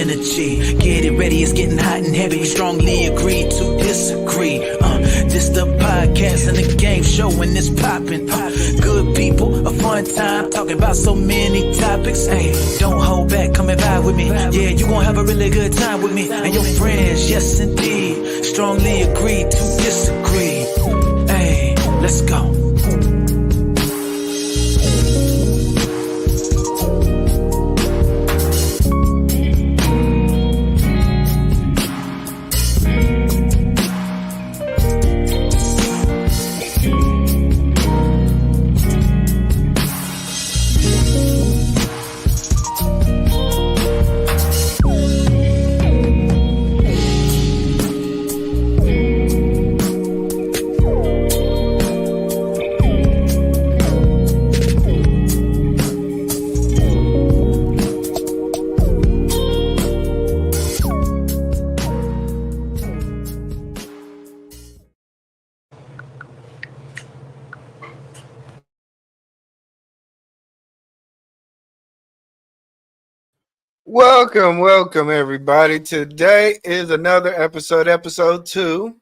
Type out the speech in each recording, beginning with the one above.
energy. Get it ready, it's getting hot and heavy. We strongly agree to disagree. This the podcast and the game show when it's popping. Good people, a fun time, talking about so many topics. Hey, don't hold back, come and vibe with me. Yeah, you gon' have a really good time with me and your friends. Yes, indeed, strongly agree to disagree. Hey, let's go. Welcome, everybody. Today is another episode 2.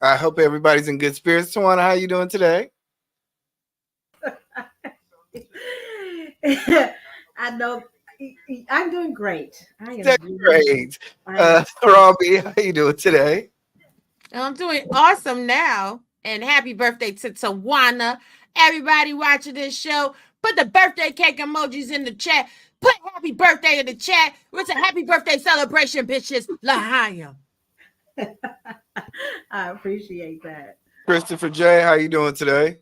I hope everybody's in good spirits. Tawana, how you doing today? I know I'm doing great. I am doing great. Robbie, how you doing today? I'm doing awesome now. And happy birthday to Tawana. Everybody watching this show, put the birthday cake emojis in the chat. Put happy birthday in the chat. It's a happy birthday celebration, bitches. Lahayim. I appreciate that. Christopher J, how you doing today?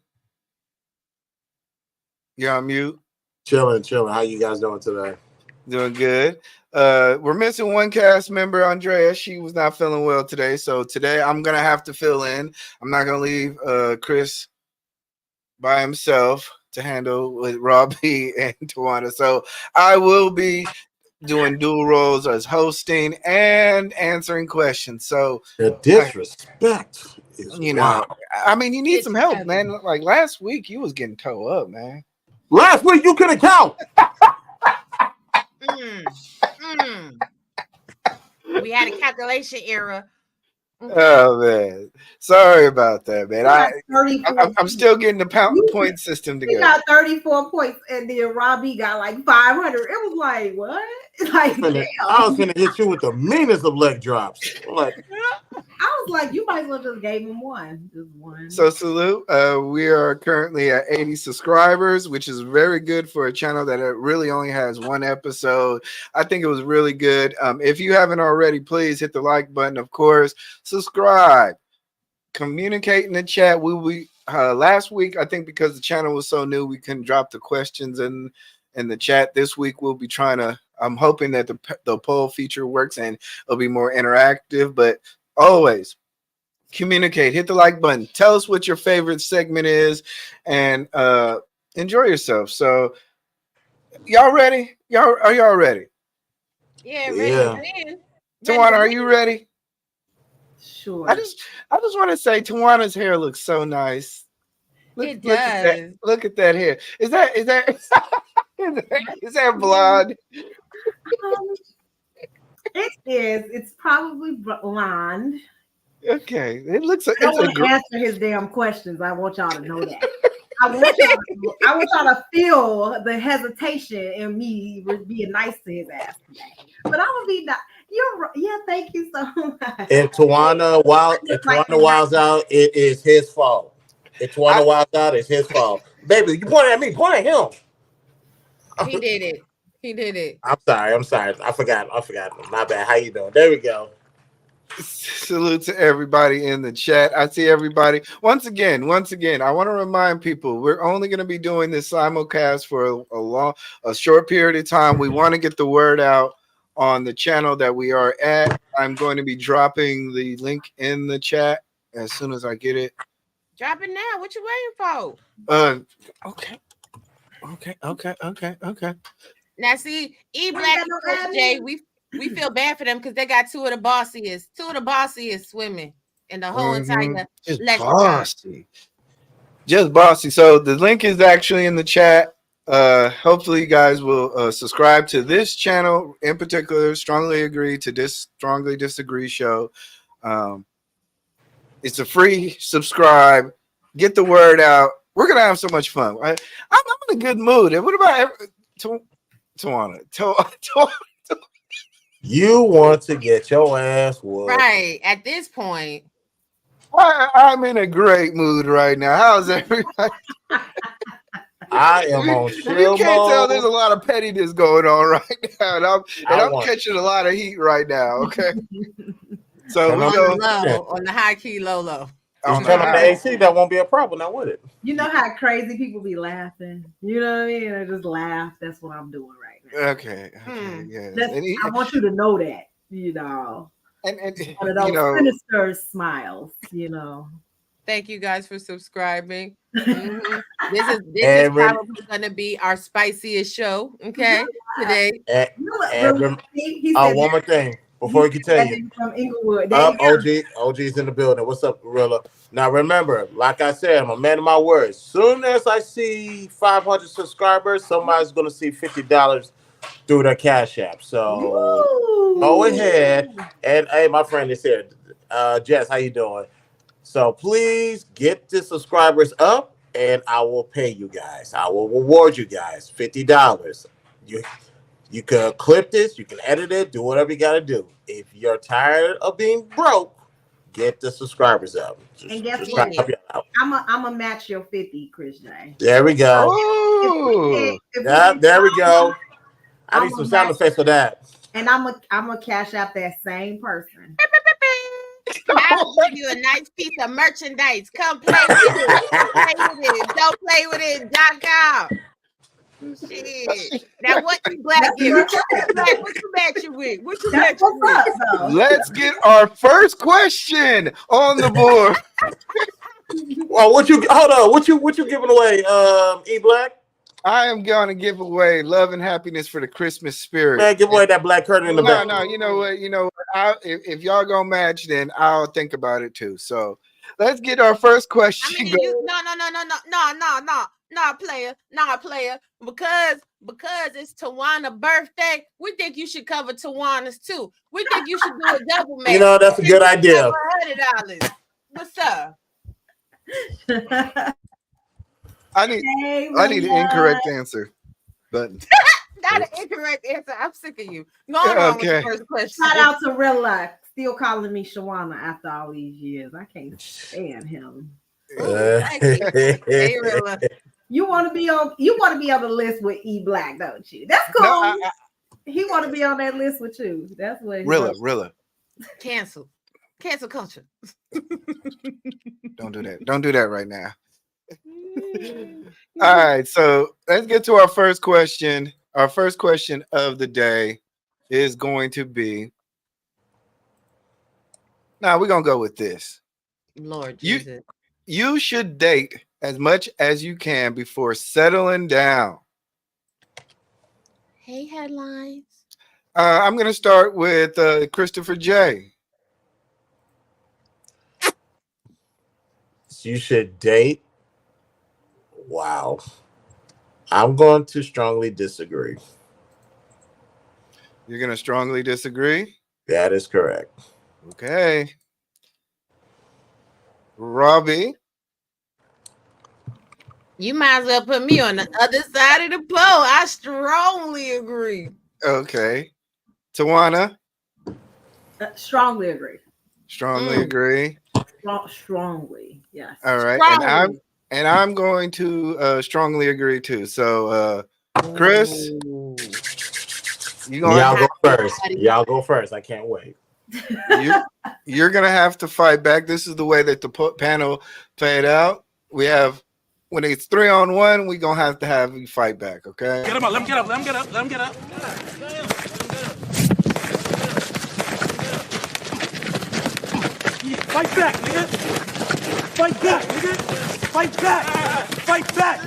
You're on mute. Chilling. How you guys doing today? Doing good. We're missing one cast member, Andrea. She was not feeling well today. So today I'm going to have to fill in. I'm not going to leave Chris by himself to handle with Robbie and Tawana. So I will be doing dual roles as hosting and answering questions. So the disrespect is wild. I mean, you need some help, man. Like last week, you was getting toe up, man. Last week you couldn't count. We had a calculation error. Oh man, sorry about that, man. I'm still getting the point system together. He got 34 points, and then Robbie got like 500. It was like what? Like I was gonna hit you with the meanest of leg drops. Like I was like, you might as well just gave him one. Just one. So salute. We are currently at 80 subscribers, which is very good for a channel that really only has one episode. I think it was really good. If you haven't already, please hit the like button. Of course, subscribe, communicate in the chat. Last week, I think because the channel was so new, we couldn't drop the questions in the chat. This week, we'll be trying to. I'm hoping that the poll feature works and it'll be more interactive. But always communicate, hit the like button, tell us what your favorite segment is, and enjoy yourself. So y'all ready? Are y'all ready? Yeah, ready. Tawana, are you ready? Sure. I just want to say Tawana's hair looks so nice. It does. Look at that hair. Is that is that blonde? It is. It's probably blonde. Okay. It looks like I don't want to answer his damn questions. I want y'all to know that. I want y'all to feel the hesitation in me being nice to his ass today. But I'm gonna be not. Thank you so much. If Tawana Wild's out, it is his fault. If Tawana Wild's out, it's his fault. Baby, you pointed at me, point at him. He did it. I'm sorry. I forgot. My bad. How you doing? There we go. Salute to everybody in the chat. I see everybody. Once again, I want to remind people we're only going to be doing this simulcast for a short period of time. We want to get the word out on the channel that we are at. I'm going to be dropping the link in the chat as soon as I get it. Drop it now. What you waiting for? Okay. Now see, E-Black and Coach J, we feel bad for them because they got two of the bossiest women in the whole entire Just bossy. So the link is actually in the chat. Hopefully you guys will subscribe to this channel in particular. Strongly agree to this strongly disagree show. It's a free subscribe. Get the word out. We're gonna have so much fun. I'm in a good mood. And what about Tawana? You want to get your ass whooped. Right. At this point. I'm in a great mood right now. How's everybody? I am on You chill can't tell mode. there's a lot of pettiness going on right now. And I'm want- catching a lot of heat right now. Okay. So Come we on. go On the high key, low. Just on turn on the high. AC. That won't be a problem now, would it? You know how crazy people be laughing. You know what I mean? They just laugh. That's what I'm doing right now. Okay. Yeah. I want you to know that. You know, And one of those you know, sinister smiles. You know. Thank you guys for subscribing. Mhm. This is Every- probably going to be our spiciest show. Okay, today. And, Really, he said one more thing before we continue. from Inglewood. There you go. OG's in the building. What's up, Gorilla? Now remember, like I said, I'm a man of my word. Soon as I see 500 subscribers, somebody's gonna see $50 through their Cash App. So go ahead and hey, my friend is here. Jess, how you doing? So please get the subscribers up, and I will pay you guys. I will reward you guys $50. You can clip this, you can edit it, do whatever you got to do. If you're tired of being broke, get the subscribers up. And guess just what? help you out. I'm a match your 50, Chris J. There we go. oh, There we go. I need I'm some a sound match- effects for that. And I'm a cash out that same person. I'll give you a nice piece of merchandise. Come play with it. Play with it. Don't play with it. Dock out. Shit. Now what you black give? What you match you with? What you match That's you what's with? up, though. let's get our first question on the board. Well, what you giving away, E Black? I am going to give away love and happiness for the Christmas spirit. Man, give away that black curtain in the back. No, you know what? If y'all gonna match, then I'll think about it too. So let's get our first I question. mean, no, player. Because it's Tawana's birthday, we think you should cover Tawana's too. We think you should do a double match. You know, that's a good idea. $100. What's up? I need an incorrect answer button. Not an incorrect answer. I'm sick of you. Go on with the first question. Shout out to Real Life, still calling me Shawana after all these years. I can't stand him. Hey, Rilla. You want to be on the list with E Black, don't you? That's cool. No, He want to be on that list with you. That's what. Rilla. Cancel culture. Don't do that. Don't do that right now. All right, so let's get to our first question. Our first question of the day is going to be. Now we're gonna go with this. Lord Jesus. You should date as much as you can before settling down. Hey, headlines. I'm gonna start with Christopher J. You should date. Wow. I'm going to strongly disagree. You're gonna strongly disagree? That is correct. Okay. Robbie. You might as well put me on the other side of the pole. I strongly agree. Okay. Tawana. Strongly agree. Strongly agree. Strongly, yes. All right. Strongly. And I'm going to strongly agree too. So Chris, you going Y'all go first. Y'all go first. I can't wait. you're gonna have to fight back. This is the way that the panel played out. We have when it's 3-on-1, we're gonna have you fight back, okay? Get him up, let him get up, let him get up, let him get up. Fight back, nigga! Fight back, nigga! Fight back! Fight back!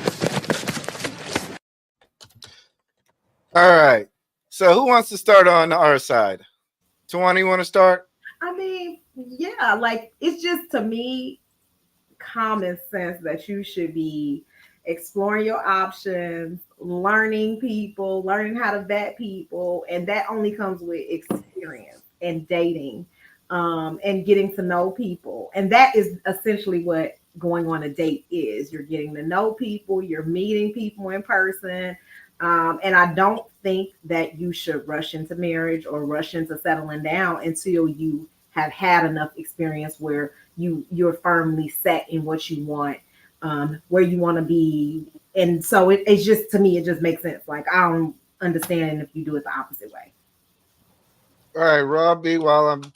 All right. So who wants to start on our side? Tawana, you want to start? I mean, yeah, like it's just to me common sense that you should be exploring your options, learning people, learning how to vet people, and that only comes with experience and dating, and getting to know people. And that is essentially what going on a date is. You're getting to know people, you're meeting people in person. And I don't think that you should rush into marriage or rush into settling down until you have had enough experience where you're firmly set in what you want, where you want to be. And so it's just, to me, it just makes sense. Like, I don't understand if you do it the opposite way. All right, Robbie, while I'm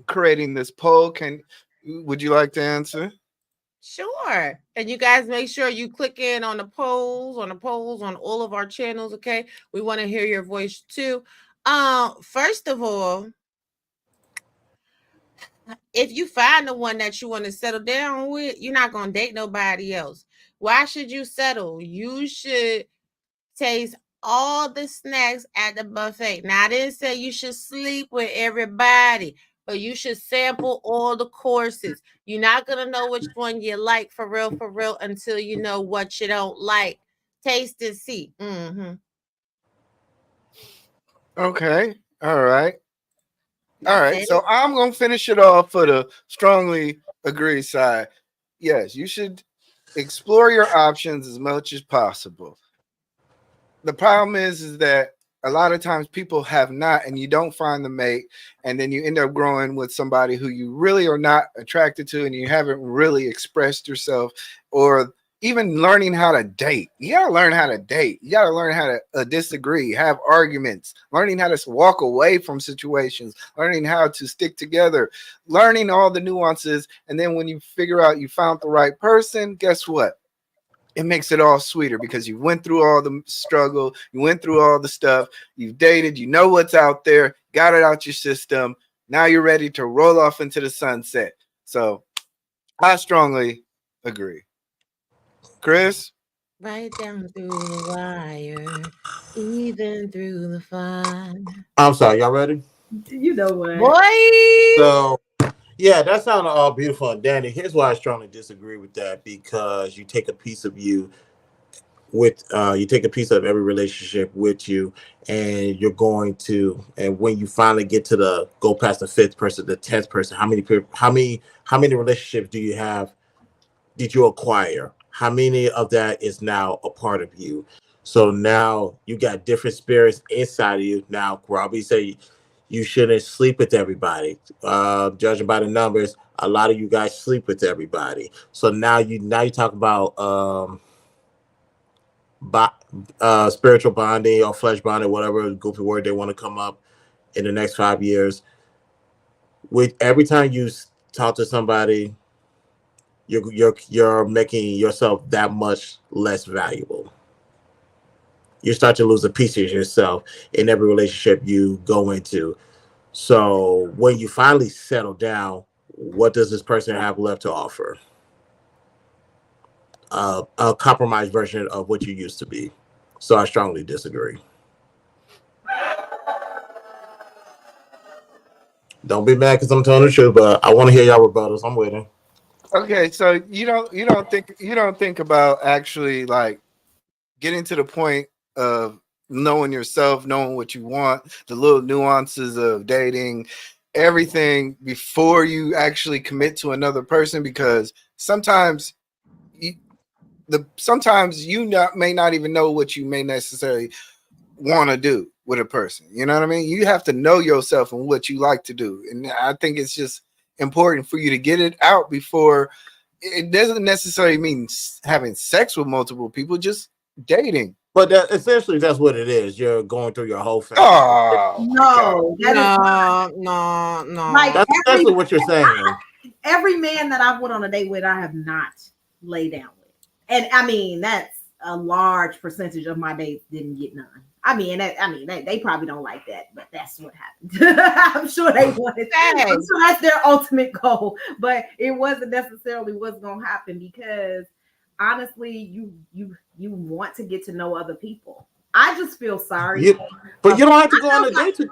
creating this poll, would you like to answer? Sure. And you guys make sure you click in on the polls on all of our channels. Okay. We want to hear your voice too. First of all, if you find the one that you want to settle down with, you're not going to date nobody else. Why should you settle? You should taste all the snacks at the buffet. Now, I didn't say you should sleep with everybody, but you should sample all the courses. You're not going to know which one you like for real, until you know what you don't like. Taste and see. Mm-hmm. Okay. All right. All right. So I'm going to finish it off for the strongly agree side. Yes, you should explore your options as much as possible. The problem is that a lot of times people have not, and you don't find the mate, and then you end up growing with somebody who you really are not attracted to, and you haven't really expressed yourself, or even learning how to date. You got to learn how to date. You got to learn how to disagree, have arguments, learning how to walk away from situations, learning how to stick together, learning all the nuances. And then when you figure out you found the right person, guess what? It makes it all sweeter because you went through all the struggle, you went through all the stuff, you've dated, you know what's out there, got it out your system. Now you're ready to roll off into the sunset. So I strongly agree. Chris? Right down through the wire, even through the fun. I'm sorry, y'all ready? You know what? Boy! So, yeah, that sounded all beautiful and dandy. Here's why I strongly disagree with that, because you take a piece of you with you take a piece of every relationship with you, and you're going to, and when you finally get to go past the 5th person, the 10th person, how many relationships do you have? Did you acquire? How many of that is now a part of you? So now you got different spirits inside of you. Now, Robbie say you shouldn't sleep with everybody. Judging by the numbers, a lot of you guys sleep with everybody. So now you talk about spiritual bonding or flesh bonding, whatever goofy word they want to come up in the next 5 years. With every time you talk to somebody, you're making yourself that much less valuable. You start to lose a piece of yourself in every relationship you go into. So when you finally settle down, what does this person have left to offer? A compromised version of what you used to be. So I strongly disagree. Don't be mad because I'm telling the truth, but I want to hear y'all rebuttals. I'm waiting. Okay, so you don't think about actually like getting to the point of knowing yourself, knowing what you want, the little nuances of dating, everything before you actually commit to another person, because sometimes you may not even know what you may necessarily want to do with a person. You know what I mean? You have to know yourself and what you like to do. And I think it's just important for you to get it out before. It doesn't necessarily mean having sex with multiple people, just dating. But essentially, that's what it is. You're going through your whole family. Oh, no, No. Like, that's essentially what you're saying. Every man that I've went on a date with, I have not laid down with. And I mean, that's a large percentage of my dates didn't get none. They probably don't like that, but that's what happened. I'm sure they wanted that. I'm sure that's their ultimate goal, but it wasn't necessarily what's going to happen, because honestly, you want to get to know other people. I just feel sorry. But you don't have to go on a date to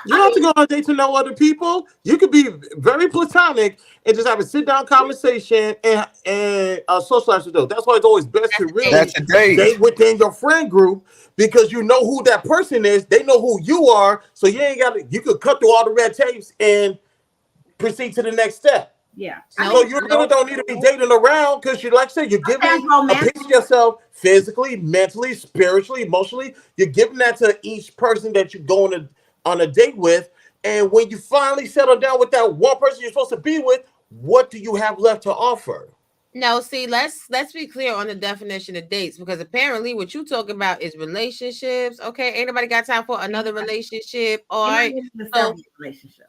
You don't have to go on a date to know other people. You could be very platonic and just have a sit down conversation and socialize with them. That's why it's always best to really That's a date. within your friend group because you know who that person is. They know who you are, so you ain't got to. You could cut through all the red tapes and proceed to the next step. Yeah. So you really don't need to be dating around because you, like I said, you're giving a piece of yourself physically, mentally, spiritually, emotionally. You're giving that to each person that you're going on a date with. And when you finally settle down with that one person you're supposed to be with, what do you have left to offer? No, see, let's be clear on the definition of dates because apparently what you talking about is relationships. Okay, ain't nobody got time for another relationship. All right, so,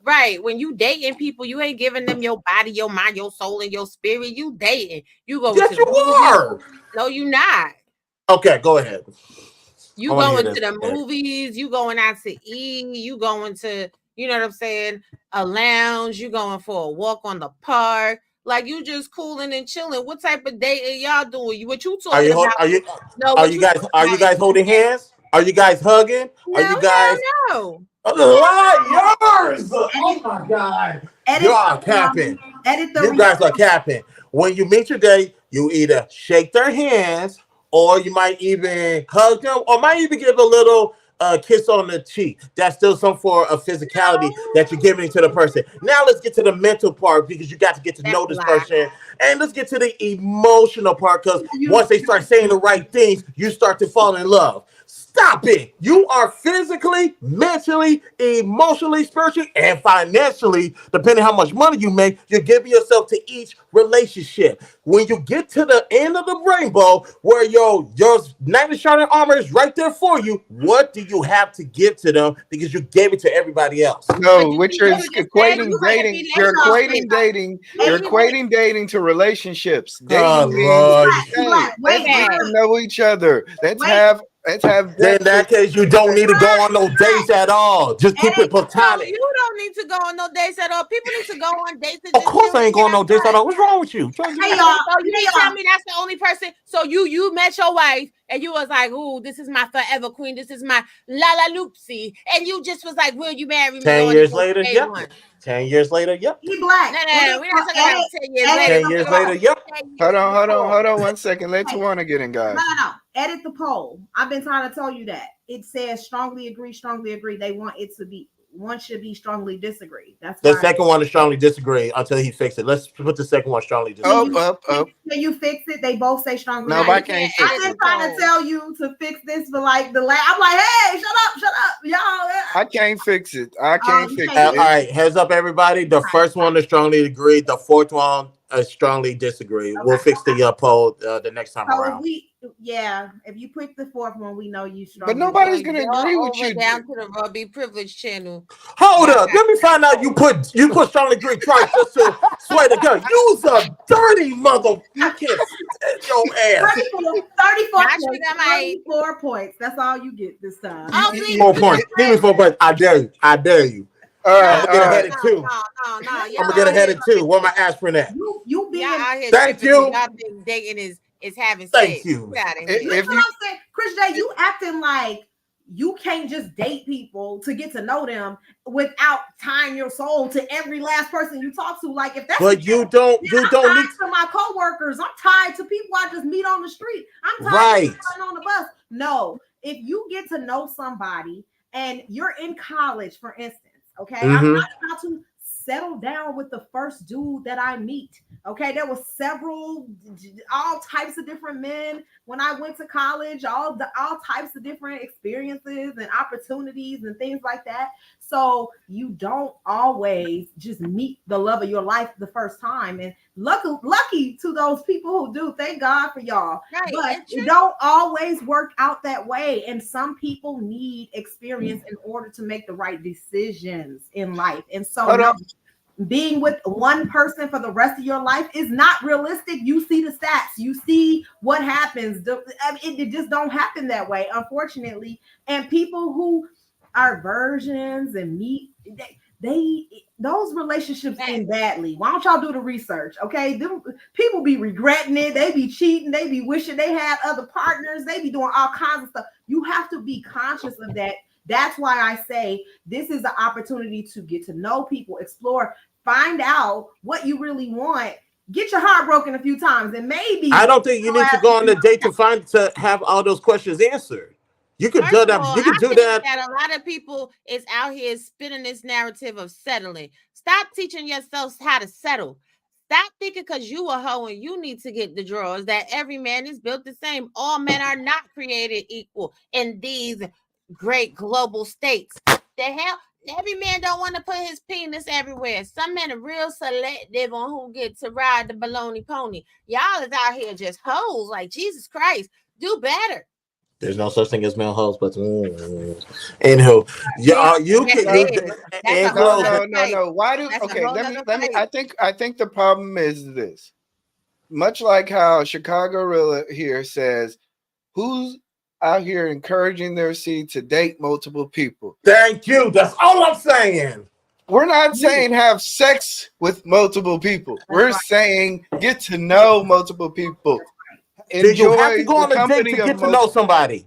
right. When you dating people, you ain't giving them your body, your mind, your soul, and your spirit. You dating. You go. Yes, you are. No, you not. Okay, go ahead. You going to the movies. You going out to eat. You going to, you know what I'm saying, a lounge. You going for a walk on the park. Like you just cooling and chilling. What type of date are y'all doing? What you talking about? Are you guys holding hands? Are you guys hugging? No, are you guys? No. Liars! Oh my God! Y'all capping. You guys are capping. When you meet your date, you either shake their hands, or you might even hug them, or might even give a little kiss on the cheek. That's still some form of physicality that you're giving to the person. Now let's get to the mental part because you got to get to know this person. And let's get to the emotional part because once they start saying the right things, you start to fall in love. Stop it. You are physically, mentally, emotionally, spiritually, and financially, depending how much money you make, you're giving yourself to each relationship. When you get to the end of the rainbow, where your knight in shining armor is right there for you, what do you have to give to them because you gave it to everybody else? No, which is equating dating. You're equating dating to relationships. Dating means let's get to know each other. Let's have. Then in that case, you don't need to go on no dates at all. Just keep it platonic. You don't need to go on no dates at all. People need to go on dates. Of course, I ain't going on no dates at all. What's wrong with you? Hey, y'all. You didn't tell me that's the only person. So you met your wife and you was like, "Ooh, this is my forever queen. This is my la loopsy," and you just was like, "Will you marry me?" 10 years later, yep. 10 years later, yep. He black. No, we're not talking about 10 years later. 10 years later, yep. Hold on 1 second. Let Tawana get in, guys. No. Edit the poll. I've been trying to tell you that. It says strongly agree. They want it to be, one should be strongly disagree. That's the second one is strongly disagree until he fixes it. Let's put the second one strongly disagree. Up. Can you fix it? They both say strongly. No, I can't fix it. I've been trying to tell you to fix this for like the last. I'm like, hey, shut up, y'all. I can't fix it. I can't fix it. All right, heads up, everybody. The first one is strongly agree. The fourth one is strongly disagree. Okay. We'll fix the poll the next time around. If you pick the fourth one, we know you strongly. But nobody's gonna agree with you. Down to the Robbie Privilege channel. Hold up, let me find out you put strongly agree twice just to sway the gun. You's a dirty mother. You can't stand your ass. 34 points. That's all you get this time. 4 points. Give me 4 points. I dare you. All right, I'm gonna get ahead of 2. I'm gonna get ahead of 2. Where my aspirin at? You being thank you. Y'all think dating is having thank sex. You. If you saying, Chris J, you acting like you can't just date people to get to know them without tying your soul to every last person you talk to. Like if that's you don't need to my coworkers. I'm tied to people I just meet on the street. I'm tied to people on the bus. No, if you get to know somebody and you're in college, for instance. Okay, I'm not about to settle down with the first dude that I meet. Okay, there was all types of different men when I went to college, all types of different experiences and opportunities and things like that. So you don't always just meet the love of your life the first time. And lucky to those people who do. Thank God for y'all. Right. But it don't always work out that way. And some people need experience in order to make the right decisions in life. And so being with one person for the rest of your life is not realistic. You see the stats, you see what happens. It just don't happen that way, unfortunately. And people who are virgins and meet, those relationships end badly. Why don't y'all do the research? Okay, people be regretting it. They be cheating. They be wishing they had other partners. They be doing all kinds of stuff. You have to be conscious of that. That's why I say this is an opportunity to get to know people, explore, find out what you really want. Get your heart broken a few times, and maybe I don't think you need to go on a date to have all those questions answered. You could do First of that. all, You could I do think that. that a lot of people is out here spinning this narrative of settling. Stop teaching yourselves how to settle. Stop thinking because you a hoe and you need to get the drawers that every man is built the same. All men are not created equal in these great global states. The hell, every man don't want to put his penis everywhere. Some men are real selective on who get to ride the baloney pony. Y'all is out here just hoes. Like, Jesus Christ, do better. There's no such thing as male hoes, but anywho, you Yes, can. it is. That's In a whole closing, nother No. Why do? That's a Okay, whole let me. nother fight. I think the problem is this. Much like how Chicago Rilla here says, who's out here encouraging their seed to date multiple people? thank you. That's all I'm saying. We're not saying have sex with multiple people. We're saying get to know multiple people. Did you have to Enjoy go on the a date company to of get to know multiple. somebody?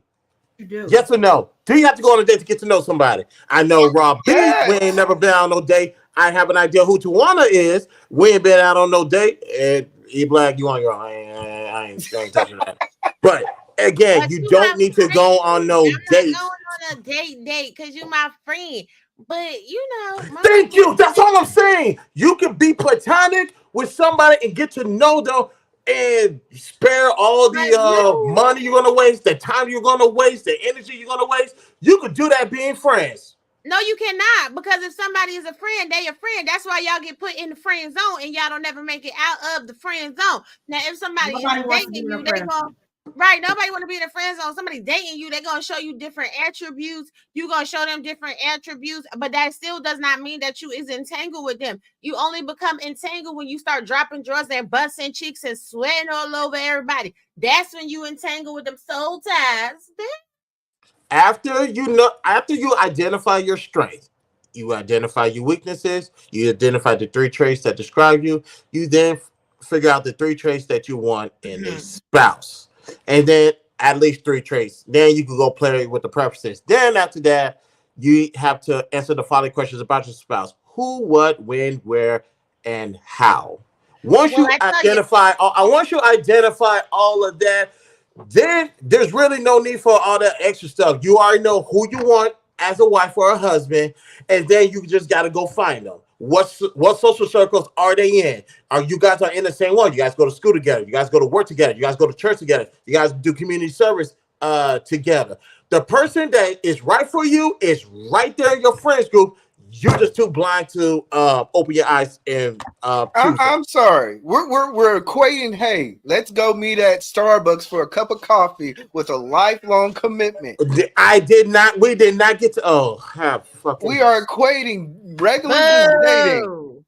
You do. Yes or no? Do you have to go on a date to get to know somebody? I know Rob B. Yes. We ain't never been on no date. I have an idea who Tawana is. We ain't been out on no date. And E Black, you on your own. I ain't touching that. But again, But you you don't my need to go on no I'm not dates. going on a date because you my friend. But you know, Thank you. That's all I'm saying. You can be platonic with somebody and get to know them and spare all the money you're gonna waste, the time you're gonna waste, the energy you're gonna waste. You could do that being friends. No, you cannot, because if somebody is a friend, they a friend. That's why y'all get put in the friend zone and y'all don't never make it out of the friend zone. Now, if somebody Nobody is wants to be dating in a you, they friend going right. Nobody want to be in a friend zone. Somebody dating you, they're gonna show you different attributes. You gonna show them different attributes, but that still does not mean that you is entangled with them. You only become entangled when you start dropping drawers and busting cheeks and sweating all over everybody. That's when you entangle with them soul ties. After you identify your strength, you identify your weaknesses, you identify the 3 traits that describe you, you then figure out the 3 traits that you want in a spouse. And then at least 3 traits. Then you can go play with the preferences. Then after that, you have to answer the following questions about your spouse: who, what, when, where, and how. Once you identify all of that, then there's really no need for all that extra stuff. You already know who you want as a wife or a husband, and then you just got to go find them. What social circles are they in? Are you guys in the same one? You guys go to school together. You guys go to work together. You guys go to church together. You guys do community service together. The person that is right for you is right there in your friends group. You're just too blind to open your eyes and I'm sorry. We're equating, hey, let's go meet at Starbucks for a cup of coffee with a lifelong commitment. We did not get to we are equating regular just dating.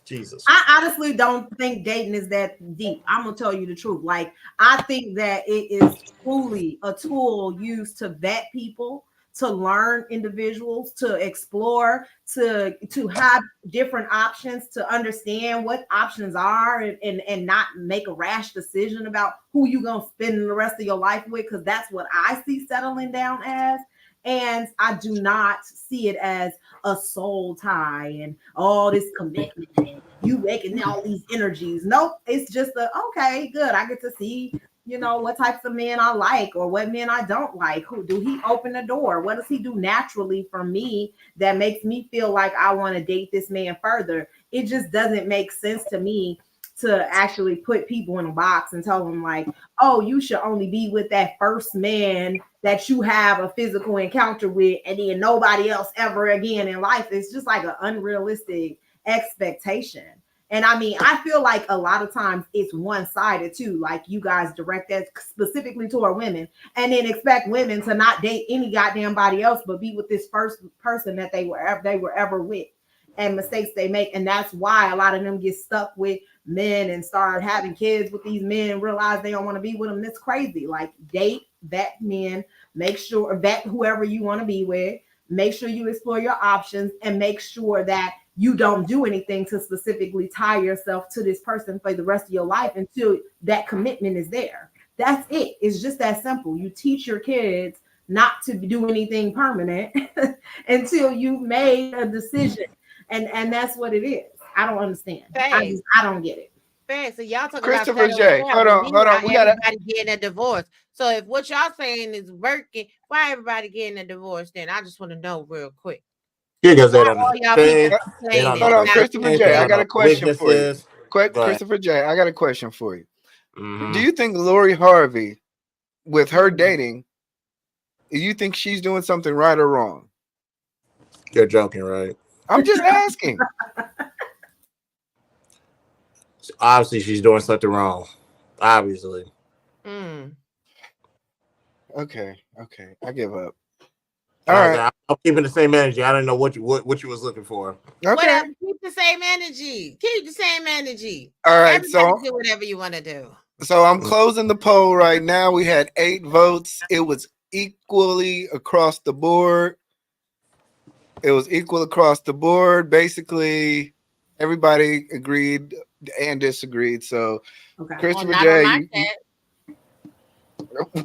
Jesus. I honestly don't think dating is that deep. I'm gonna tell you the truth. Like, I think that it is truly a tool used to vet people, to learn individuals, to explore, to have different options, to understand what options are, and not make a rash decision about who you're gonna spend the rest of your life with, because that's what I see settling down as. And I do not see it as a soul tie and all this commitment and you making all these energies. Nope, it's just okay, good. I get to see, what types of men I like or what men I don't like. Who do he open the door? What does he do naturally for me that makes me feel like I want to date this man further? It just doesn't make sense to me to actually put people in a box and tell them like, oh, you should only be with that first man that you have a physical encounter with, and then nobody else ever again in life. It's just like an unrealistic expectation. And I mean, I feel like a lot of times it's one-sided too. Like, you guys direct that specifically toward women and then expect women to not date any goddamn body else, but be with this first person that they were ever with, and mistakes they make. And that's why a lot of them get stuck with men and start having kids with these men and realize they don't want to be with them. That's crazy. Like, date, vet men, make sure, vet whoever you want to be with, make sure you explore your options, and make sure that you don't do anything to specifically tie yourself to this person for the rest of your life until that commitment is there. That's it. It's just that simple. You teach your kids not to do anything permanent until you made a decision. And that's what it is. I don't understand. Thanks. I don't get it. Fair. So y'all talking about Christopher settling J. down, Hold but on. meanwhile, We gotta. everybody getting a divorce. So if what y'all saying is working, why everybody getting a divorce? Then I just want to know real quick. Because they don't All y'all understand. people They don't complaining know Hold the on, about Christopher business. J. They I don't got know a the question for you. businesses. Go ahead. Christopher J. I got a question for you. Mhm. Do you think Lori Harvey, with her Mhm. dating, do you think she's doing something right or wrong? You're joking, right? I'm just asking. Obviously, she's doing something wrong. Obviously. Mm. Okay, I give up. And All I right. said, I'm keeping the same energy. I don't know what you was looking for. Okay. Whatever. Keep the same energy. Keep the same energy. All right. Everybody So do whatever you want to do. I'm closing the poll right now. We had 8 votes. It was equally across the board. It was equal across the board. Basically, everybody agreed and disagreed. So, Okay. Well, Christopher not on J, my chat.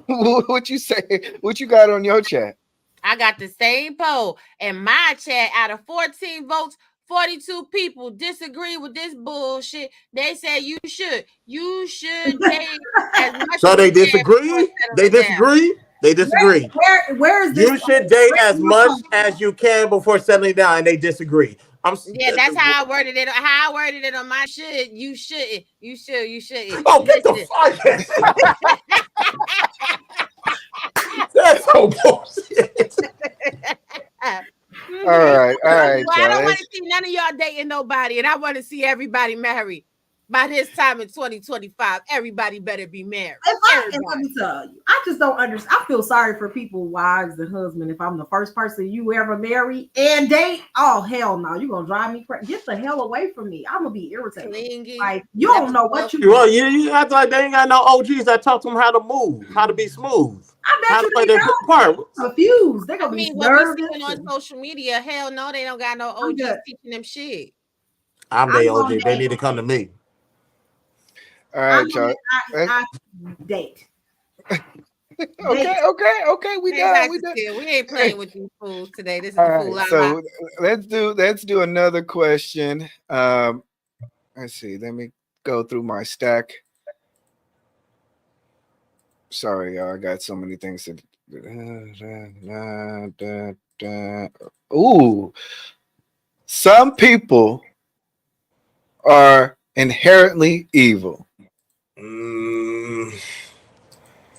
what you say? What you got on your chat? I got the same poll. And my chat, out of 14 votes, 42 people disagree with this bullshit. They say you should date as much So as they you can before disagree? They settling down. disagree? They disagree. Where is this? You should date Where is as this much from? as you can before settling down, and they disagree. Yeah, that's how I worded it. How I worded it on my you shouldn't. Oh, get the fuck! That's so bullshit. All right, Well, I y'all. don't want to see none of y'all dating nobody, and I want to see everybody married. By this time in 2025, everybody better be married. And let me tell you, I just don't understand. I feel sorry for people, wives and husbands. If I'm the first person you ever marry and date, oh hell no, you're gonna drive me crazy. Get the hell away from me. I'm gonna be irritated. Clingy, Like you don't know what you. Well, you act like they ain't got no OGs that taught them how to move, how to be smooth, I how bet to you play they their don't. part. Confused. They're I gonna be mean, what we nervous. seeing on social media, hell no, they don't got no I'm OGs good. teaching them shit. I'm I'm their gonna OG. They date. need to come to me. All right, y'all. I date. Okay. We Hey, done. Dr. Steele, we ain't playing with these fools today. This is All the right. fool out So let's do another question. Let's see. Let me go through my stack. Sorry, y'all. I got so many things to. Ooh, some people are inherently evil.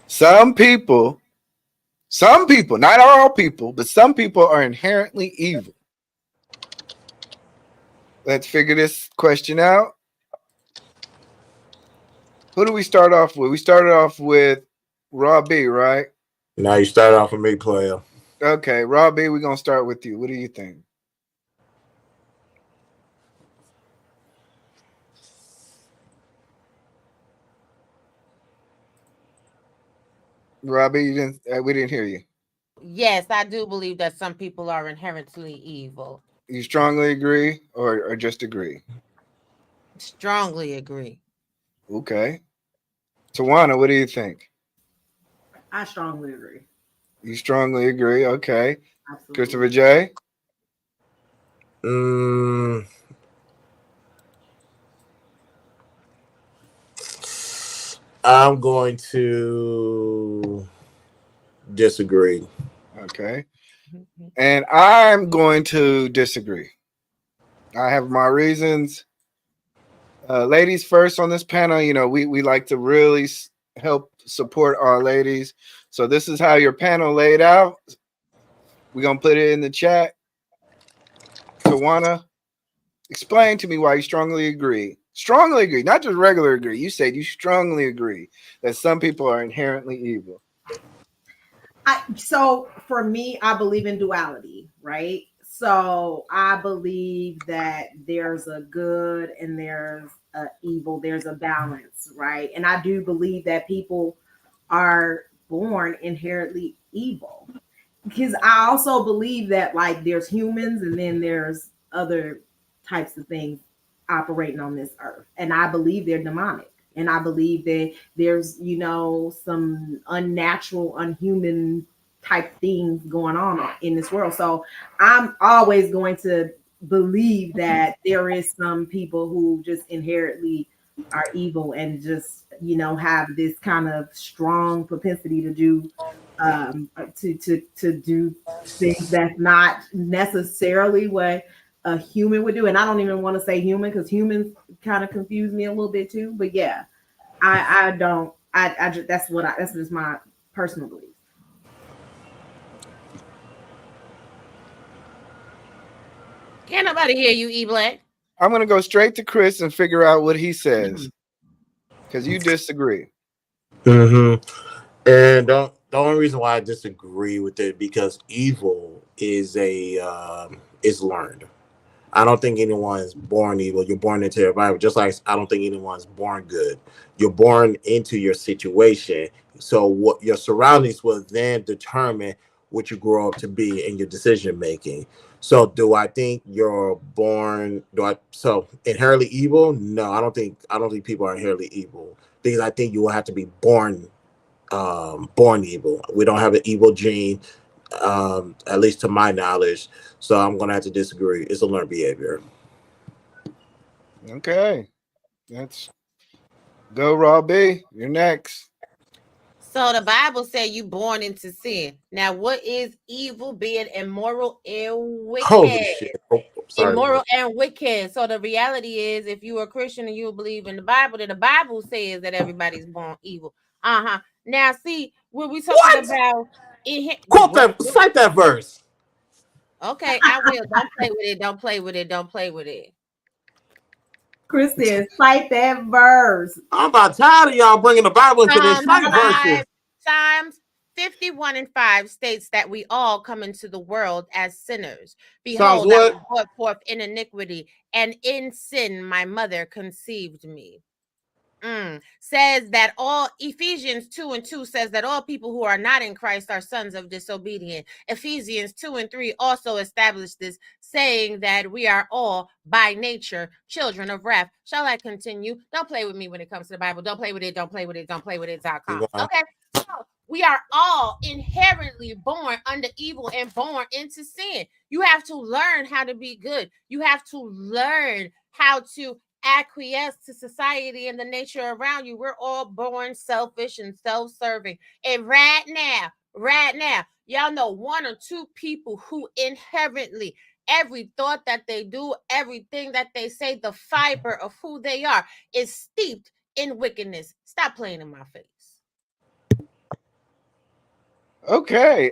Some people, not all people, but some people are inherently evil. Let's figure this question out. Who do we start off with? We started off with Raw B, right? Now you start off with me, player. Okay, Raw B, we're gonna start with you. What do you think? Robbie, you didn't. We didn't hear you. Yes, I do believe that some people are inherently evil. You strongly agree, or just agree? Strongly agree. Okay. Tawana, what do you think? I strongly agree. You strongly agree. Okay. Absolutely. Christopher J. I'm going to disagree. Okay. And I'm going to disagree. I have my reasons. Ladies first on this panel, you know, we like to really help support our ladies. So this is how your panel laid out. We're going to put it in the chat. Tawana, explain to me why you strongly agree. Strongly agree, not just regular agree. You said you strongly agree that some people are inherently evil. So for me, I believe in duality, right? So I believe that there's a good and there's a evil, there's a balance, right? And I do believe that people are born inherently evil. Because I also believe that like there's humans and then there's other types of things operating on this earth. And I believe they're demonic. And I believe that there's, some unnatural, unhuman type things going on in this world. So I'm always going to believe that there is some people who just inherently are evil and just, you know, have this kind of strong propensity to do to do things that's not necessarily what a human would do. And I don't even want to say human because humans kind of confuse me a little bit too. But yeah, I don't I just that's just my personal belief. Can't nobody hear you, E Black. I'm gonna go straight to Chris and figure out what he says because you disagree. Mm-hmm. And the only reason why I disagree with it because evil is is learned. I don't think anyone's born evil. You're born into your Bible, just like I don't think anyone's born good. You're born into your situation. So what your surroundings will then determine what you grow up to be in your decision making. So do I think you're born so inherently evil? No, I don't think people are inherently evil because I think you will have to be born evil. We don't have an evil gene, at least to my knowledge. So I'm gonna have to disagree. It's a learned behavior. Okay, let's go, Robbie. You're next. So the Bible said you born into sin. Now, what is evil, being immoral and wicked? Holy shit! Oh, sorry. Immoral and wicked. So the reality is, if you are a Christian and you believe in the Bible, then the Bible says that everybody's born evil. Now, see, what we talking about? Quote that. Cite that verse. Okay, I will. Don't play with it. Don't play with it. Don't play with it. Chris says, cite that verse. I'm about tired of y'all bringing the Bible into this verses. Psalms 51:5 states that we all come into the world as sinners. Behold, I was brought forth in iniquity, and in sin my mother conceived me. Says that all Ephesians 2:2 says that all people who are not in Christ are sons of disobedience. Ephesians 2:3 also established this, saying that we are all by nature children of wrath. Shall I continue? Don't play with me when it comes to the Bible. Don't play with it. Don't play with it. Don't play with it.com. Okay. So we are all inherently born under evil and born into sin. You have to learn how to be good. You have to learn how to acquiesce to society and the nature around you. We're all born selfish and self-serving. And right now, y'all know one or two people who inherently, every thought that they do, everything that they say, the fiber of who they are is steeped in wickedness. Stop playing in my face. Okay.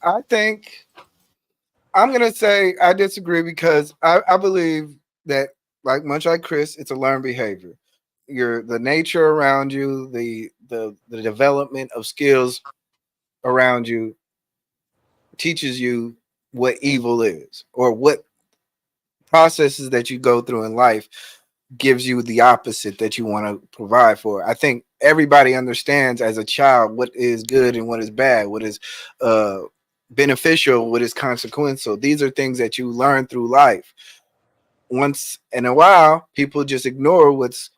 I think I'm gonna say I disagree because I believe that, like much like Chris, it's a learned behavior. The nature around you, the development of skills around you teaches you what evil is, or what processes that you go through in life gives you the opposite that you want to provide for. I think everybody understands as a child what is good and what is bad, what is beneficial, what is consequential. These are things that you learn through life. Once in a while, people just ignore what's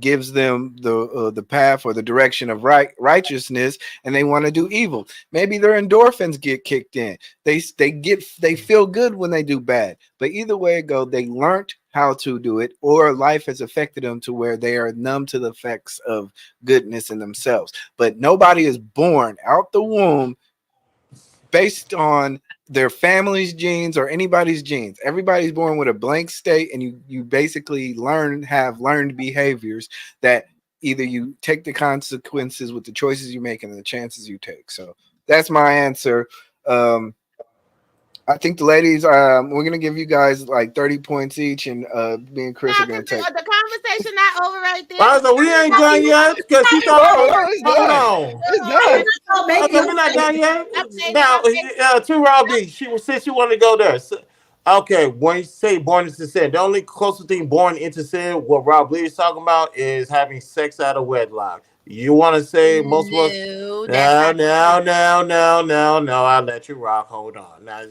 gives them the path or the direction of righteousness, and they want to do evil. Maybe their endorphins get kicked in. They feel good when they do bad. But either way it go, they learned how to do it, or life has affected them to where they are numb to the effects of goodness in themselves. But nobody is born out the womb based on their family's genes or anybody's genes. Everybody's born with a blank state, and you basically have learned behaviors that either you take the consequences with the choices you make and the chances you take. So that's my answer. I think the ladies, we're gonna give you guys like 30 points each, and me and Chris are gonna take the conversation not over right there. Brother, we ain't done yet because she thought. It's done. We're not done yet. Now, to Robbie, she said she wanted to go there. So, okay, when you say born into sin, the only closest thing born into sin, what Rob Lee is talking about, is having sex out of wedlock. You want to say most of us? No. I'll let you rock. Hold on. Now,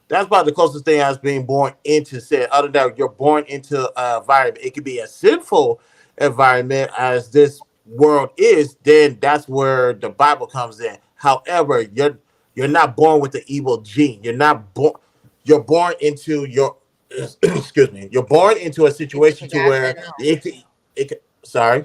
that's about the closest thing as being born into sin. Other than that, you're born into an environment. It could be a sinful environment as this world is. Then that's where the Bible comes in. However, you're not born with the evil gene. You're not born. You're born into your excuse me. You're born into a situation to God where said no. sorry.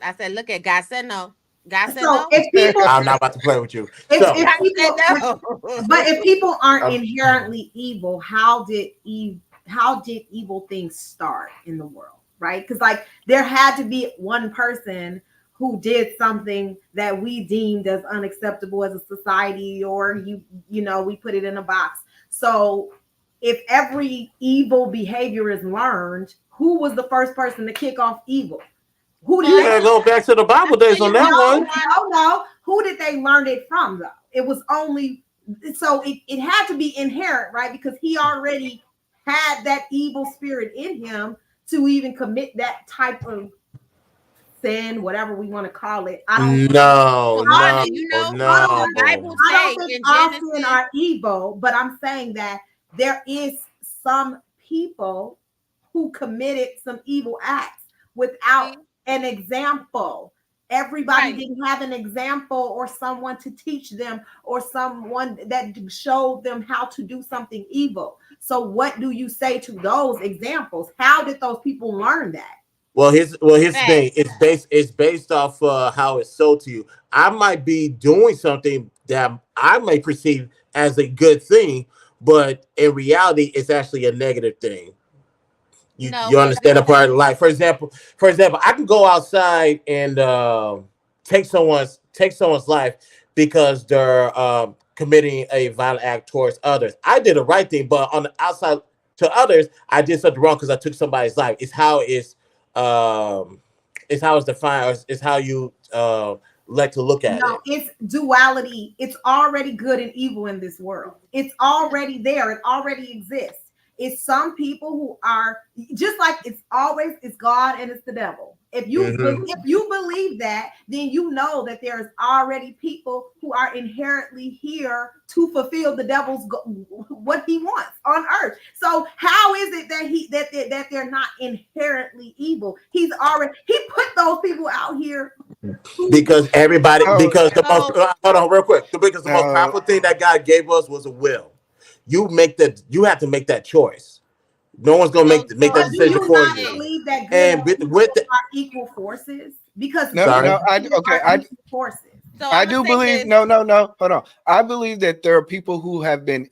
I said, look at God said no. God said So no. if people, I'm not about to play with you. if, So if God people, said no. but if people aren't Um, inherently evil, how did evil things start in the world, right? Because like there had to be one person who did something that we deemed as unacceptable as a society, or we put it in a box. So if every evil behavior is learned, who was the first person to kick off evil? Who you did gotta go back to the Bible days on that one. no. Who did they learn it from, though? It was only so it had to be inherent, right? Because he already had that evil spirit in him to even commit that type of sin, whatever we want to call it. I don't No, Harvey, no. the Bible I say don't think in all Genesis. sin are evil, but I'm saying that there is some people who committed some evil acts without an example. Everybody didn't have an example or someone to teach them or someone that showed them how to do something evil. So what do you say to those examples? How did those people learn that? Well, his thing it's based off how it's sold to you. I might be doing something that I may perceive as a good thing, but in reality, it's actually a negative thing. You understand a part of life. For example, I can go outside and take someone's life because they're committing a violent act towards others. I did the right thing, but on the outside to others, I did something wrong because I took somebody's life. It's how it's defined. Or it's how you like to look at it. It's duality. It's already good and evil in this world. It's already there. It already exists. It's some people who are just like it's God and it's the devil. If you believe that, then you know that there's already people who are inherently here to fulfill the devil's what he wants on earth. So how is it that they're not inherently evil? He put those people out here because everybody because the most hold on real quick because the most No. powerful thing that God gave us was a will. You have to make that choice. No one's gonna make that decision for you. Believe that good And with the, are equal forces because forces. So I do believe no. Hold on. I believe that there are people who have been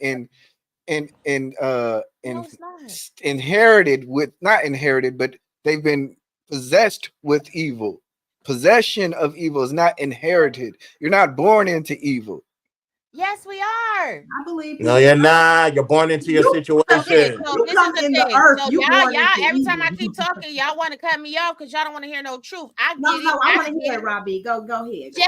inherited with not inherited, but they've been possessed with evil. Possession of evil is not inherited. You're not born into evil. Yes, we are. I believe. No, you're not. You're born into your situation. Okay, so this is the thing. Earth, so y'all, every time I keep talking, y'all want to cut me off because y'all don't want to hear no truth. I want to hear it, Robbie. Go ahead. This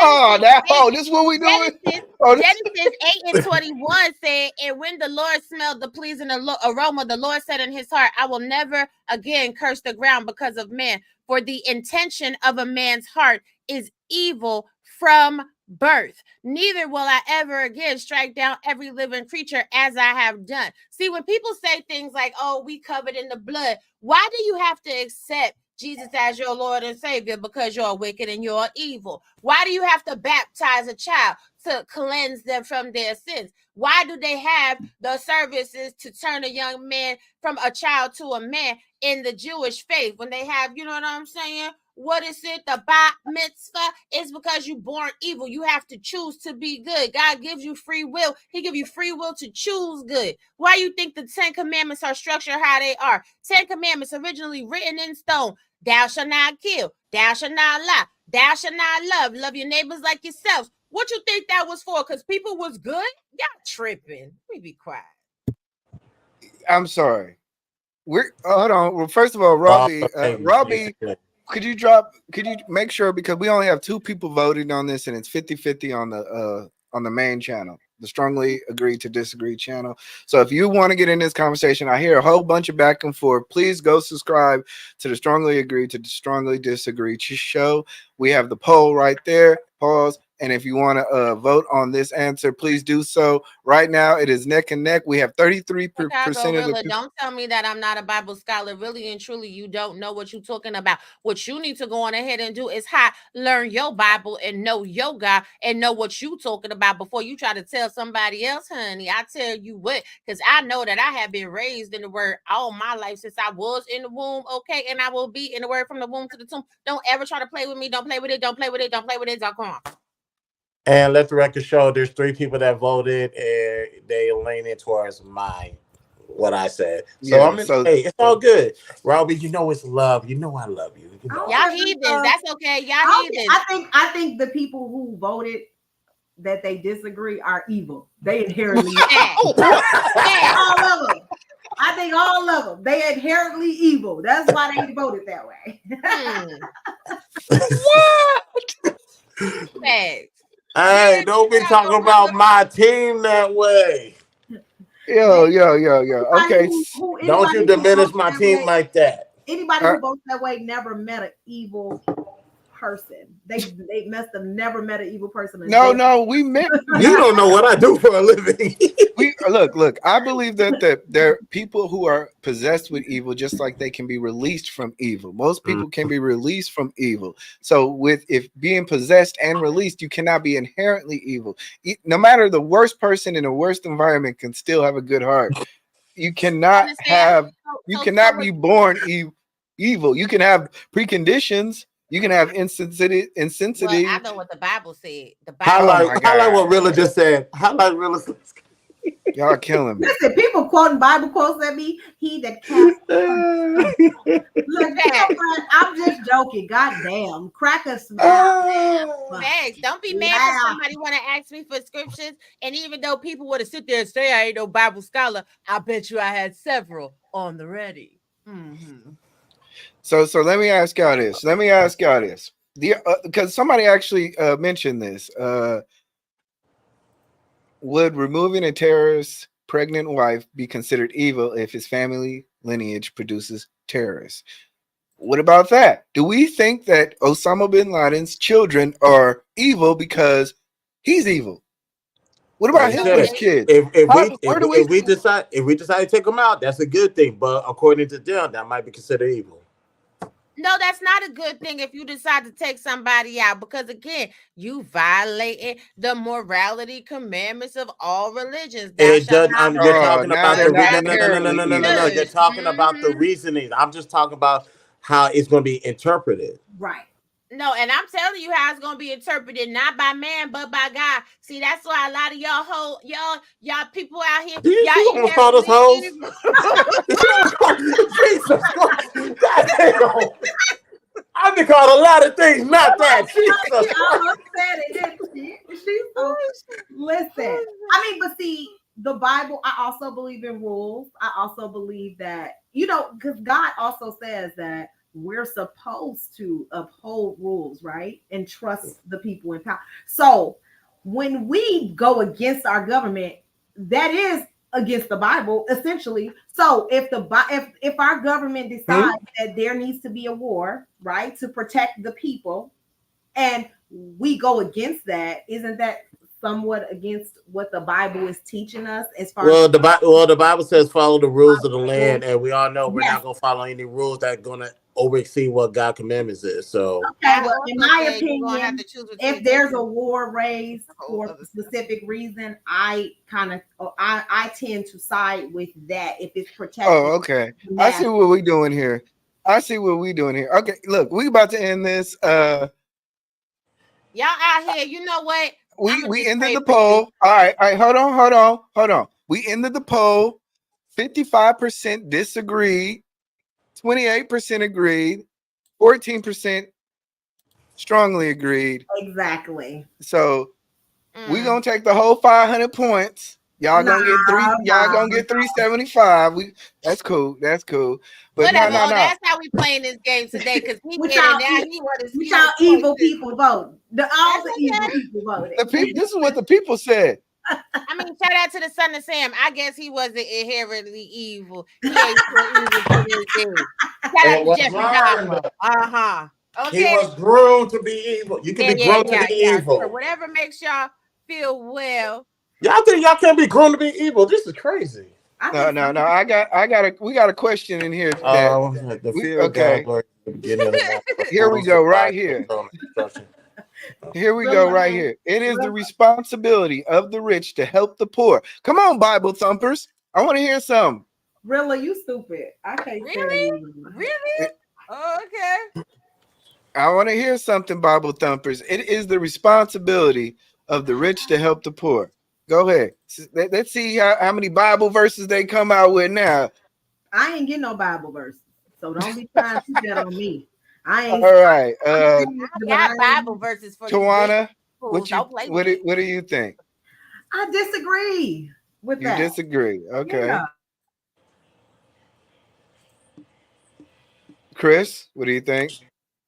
is what we doing. Genesis 8:21 said, and when the Lord smelled the pleasing aroma, the Lord said in his heart, I will never again curse the ground because of man, for the intention of a man's heart is evil from birth. Neither will I ever again strike down every living creature as I have done. See, when people say things like, oh, we covered in the blood, why do you have to accept Jesus as your Lord and Savior? Because you're wicked and you're evil. Why do you have to baptize a child to cleanse them from their sins? Why do they have the services to turn a young man from a child to a man in the Jewish faith when they have, you know what I'm saying? What is it? The bat mitzvah is because you're born evil. You have to choose to be good. God gives you free will. He gives you free will to choose good. Why you think the 10 Commandments are structured how they are? 10 Commandments originally written in stone. Thou shalt not kill. Thou shalt not lie. Thou shalt not love. Love your neighbors like yourselves. What you think that was for? Because people was good? Y'all tripping. Let me be quiet. I'm sorry. Hold on. Well, first of all, Robbie, could you make sure, because we only have 2 people voting on this and it's 50-50 on the main channel, the Strongly Agree to Disagree channel. So if you want to get in this conversation, I hear a whole bunch of back and forth. Please go subscribe to the Strongly Agree to Strongly Disagree show. We have the poll right there. Pause. And if you want to vote on this answer, please do so. Right now, it is neck and neck. We have 33% Chicago of the Rilla, people. don't tell me that I'm not a Bible scholar. Really and truly, you don't know what you're talking about. What you need to go on ahead and do is learn your Bible and know your God and know what you talking about before you try to tell somebody else, honey. I tell you what, because I know that I have been raised in the word all my life since I was in the womb, okay? And I will be in the word from the womb to the tomb. Don't ever try to play with me. Don't play with it. Don't play with it. Don't play with it. Don't come on. And let the record show there's 3 people that voted and they leaning towards what I said. So Yeah, hey, it's all good. Robbie, you know it's love. You know I love you. You know. Y'all heathens. That's okay. Y'all heathens. I think the people who voted that they disagree are evil. They inherently all of them. I think all of them. They inherently evil. That's why they voted that way. What? Facts. Hey, don't be talking about my team that way. Yo. Okay. Don't you diminish my team like that. Anybody who votes that way never met an evil person. They must have never met an evil person. No, we met. You don't know what I do for a living. Look. I believe that there are people who are possessed with evil, just like they can be released from evil. Most people can be released from evil. So, if being possessed and released, you cannot be inherently evil. No matter the worst person in the worst environment can still have a good heart. You cannot be born evil. You can have preconditions. You can have insensitivity. Well, I know what the Bible said. The Bible. Highlight what Rilla just said. Highlight Rilla. Y'all killing me. Listen, people quoting Bible quotes at me. He that cast. Look, I'm just joking. Goddamn, crack a smile. Thanks. Don't be mad if somebody want to ask me for scriptures. And even though people would have sit there and say I ain't no Bible scholar, I bet you I had several on the ready. Mm-hmm. So let me ask y'all this. Because somebody actually mentioned this. Would removing a terrorist's pregnant wife be considered evil if his family lineage produces terrorists? What about that? Do we think that Osama bin Laden's children are evil because he's evil? What about his kids? If we decide to take them out, that's a good thing. But according to them, that might be considered evil. No, that's not a good thing if you decide to take somebody out, because again, you violated the morality commandments of all religions. You're talking about You're talking about the reasoning. I'm just talking about how it's going to be interpreted. Right. No, and I'm telling you how it's gonna be interpreted, not by man, but by God. See, that's why a lot of y'all people out here, y'all gonna call us hoes. Jesus Christ. I've been called a lot of things, not that. Listen, I mean, but see, the Bible, I also believe in rules. I also believe that, because God also says that we're supposed to uphold rules, right? And trust the people in power. So when we go against our government, that is against the Bible, essentially. So if our government decides that there needs to be a war, right, to protect the people, and we go against that, isn't that somewhat against what the Bible is teaching us? As far as the Bible says follow the rules of the land, and we all know we're not going to follow any rules that are going to oversee what God commandments is. So, okay, well, in my opinion, if there's a war raised for a specific reason, I tend to side with that if it's protected. Oh, okay. I see what we're doing here. Okay, look, we about to end this. Y'all out here, you know what? We ended the poll. All right. Hold on. We ended the poll. 55% disagreed. 28% agreed. 14% strongly agreed. Exactly. So we're gonna take the whole 500 points. Y'all gonna get 375. That's cool. But no. That's how we playing this game today. Because y'all evil people vote. All the evil people voted. This is what the people said. I mean, shout out to the son of Sam. I guess he wasn't inherently evil. He ain't so evil to this day. Shout out to Jeffrey Dahmer. He Okay. was groomed to be evil. You can be groomed to be So evil. whatever makes y'all feel well. Y'all think y'all can't be groomed to be evil? This is crazy. I No, think no, no. We got a question in here that The we fear of okay. God, glory, the beginning of the matter, Here we fools go, right despise here. instruction. Here we go, right here. It is the responsibility of the rich to help the poor. Come on, Bible thumpers. I want to hear some. Rilla, you stupid. I can't tell Really? you. Really? Oh, okay. I want to hear something, Bible thumpers. It is the responsibility of the rich to help the poor. Go ahead. Let's see how many Bible verses they come out with now. I ain't getting no Bible verses, so don't be trying to put that on me. I ain't. All right. I got Bible verses for you. Tawana, Fools. Don't play with what do you think? I disagree with You that. disagree. Okay. Yeah. Chris, what do you think?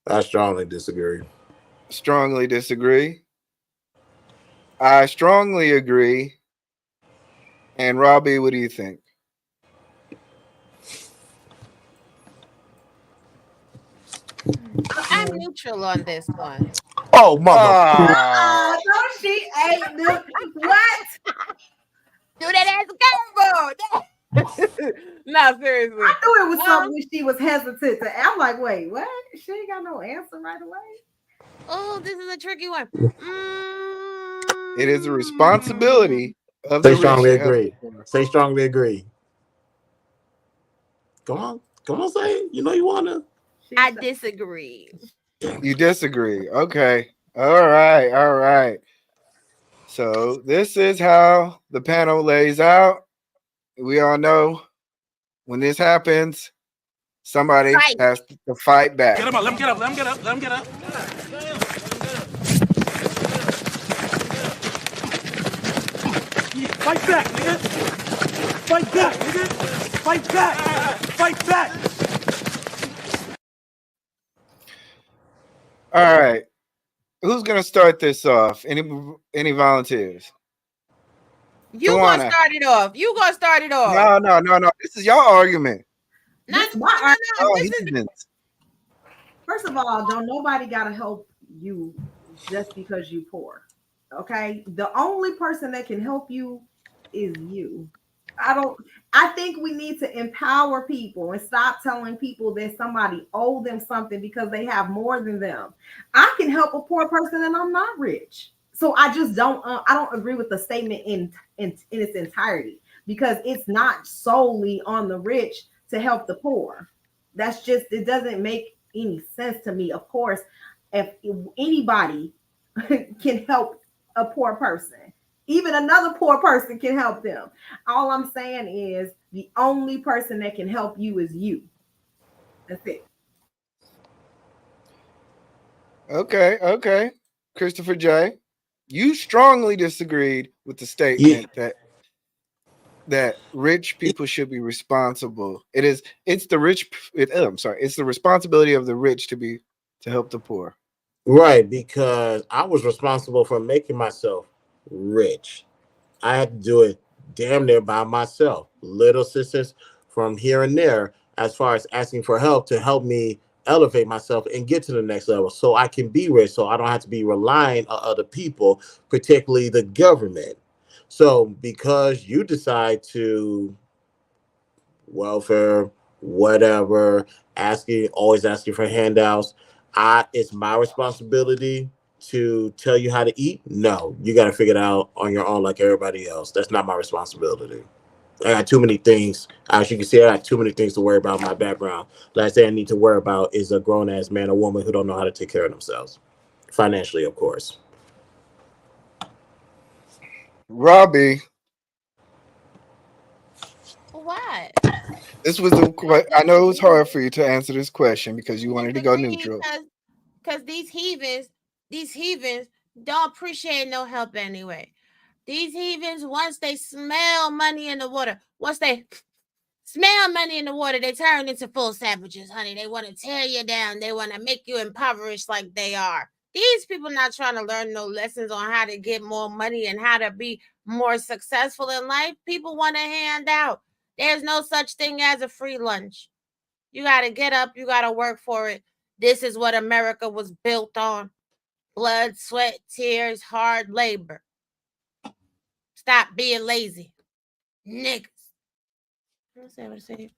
I strongly disagree. Strongly disagree. I strongly agree. And Robbie, what do you think? I'm neutral on this one. Oh, mother. Ah, No, she ain't. What? Do that as a curveball. No, seriously. I knew it was something she was hesitant to. I'm like, wait, what? She ain't got no answer right away. Oh, this is a tricky one. it is a responsibility of Say the rich strongly to help agree. the poor. Say strongly agree. Come on, say it. You know you wanna. I disagree. You disagree. Okay. All right. So this is how the panel lays out. We all know when this happens, somebody Right. has to fight back. Get him up. Let him get up. Let him get up. Let him get up. Fight back, nigga. Fight back, nigga. Fight back. Fight back. All right. Who's gonna start this off? Any volunteers? You Tawana. gonna start it off. You gonna start it off. No. This is your argument. No. Oh, This is heathens. First of all, don't nobody gotta help you just because you poor. Okay. The only person that can help you is you. I think we need to empower people and stop telling people that somebody owe them something because they have more than them. I can help a poor person and I'm not rich. So I just don't I don't agree with the statement in its entirety, because it's not solely on the rich to help the poor. That's just, it doesn't make any sense to me. Of course, if anybody can help a poor person, even another poor person can help them. All I'm saying is the only person that can help you is you. That's it. Okay. Christopher J. You strongly disagreed with the statement that rich people should be responsible. It's the responsibility of the rich to help the poor. Right, because I was responsible for making myself rich. I had to do it damn near by myself. Little assistance from here and there, as far as asking for help to help me elevate myself and get to the next level so I can be rich, so I don't have to be relying on other people, particularly the government. So because you decide to welfare, whatever, always asking for handouts, it's my responsibility to tell you how to eat. No, you got to figure it out on your own like everybody else. That's not my responsibility. I got too many things. As you can see, I got too many things to worry about in my background. Last thing I need to worry about is a grown-ass man or woman who don't know how to take care of themselves. Financially, of course. Robbie, what? this was I know it was hard for you to answer this question because you wanted to go neutral. Because these heathens don't appreciate no help anyway. These heathens, once they smell money in the water, they turn into full savages, honey. They want to tear you down. They want to make you impoverished like they are. These people not trying to learn no lessons on how to get more money and how to be more successful in life. People want a handout. There's no such thing as a free lunch. You got to get up. You got to work for it. This is what America was built on. Blood, sweat, tears, hard labor. Stop being lazy. Niggas. Let's see what I say.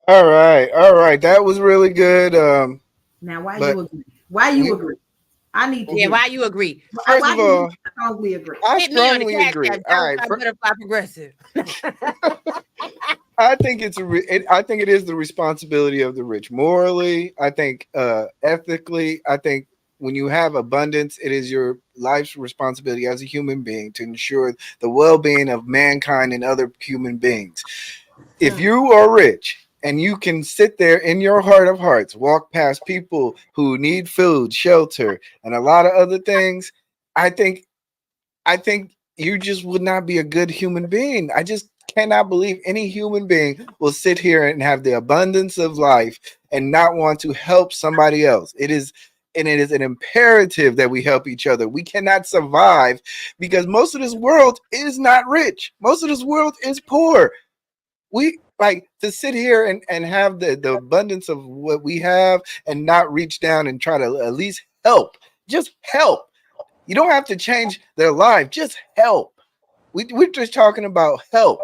All right. That was really good. Now, why But you agree? Why you we- agree? I need to Yeah, hear. why you agree? First Why of do all, you strongly agree? I Hit me on the strongly cash agree. app. All right, Butterfly Progressive. I think I think it is the responsibility of the rich. Morally, I think ethically, I think when you have abundance, it is your life's responsibility as a human being to ensure the well-being of mankind and other human beings. If you are rich and you can sit there in your heart of hearts, walk past people who need food, shelter, and a lot of other things, I think you just would not be a good human being. I just cannot believe any human being will sit here and have the abundance of life and not want to help somebody else. It is an imperative that we help each other. We cannot survive because most of this world is not rich. Most of this world is poor. We like to sit here and have the abundance of what we have and not reach down and try to at least help. Just help. You don't have to change their life. Just help. We're just talking about help.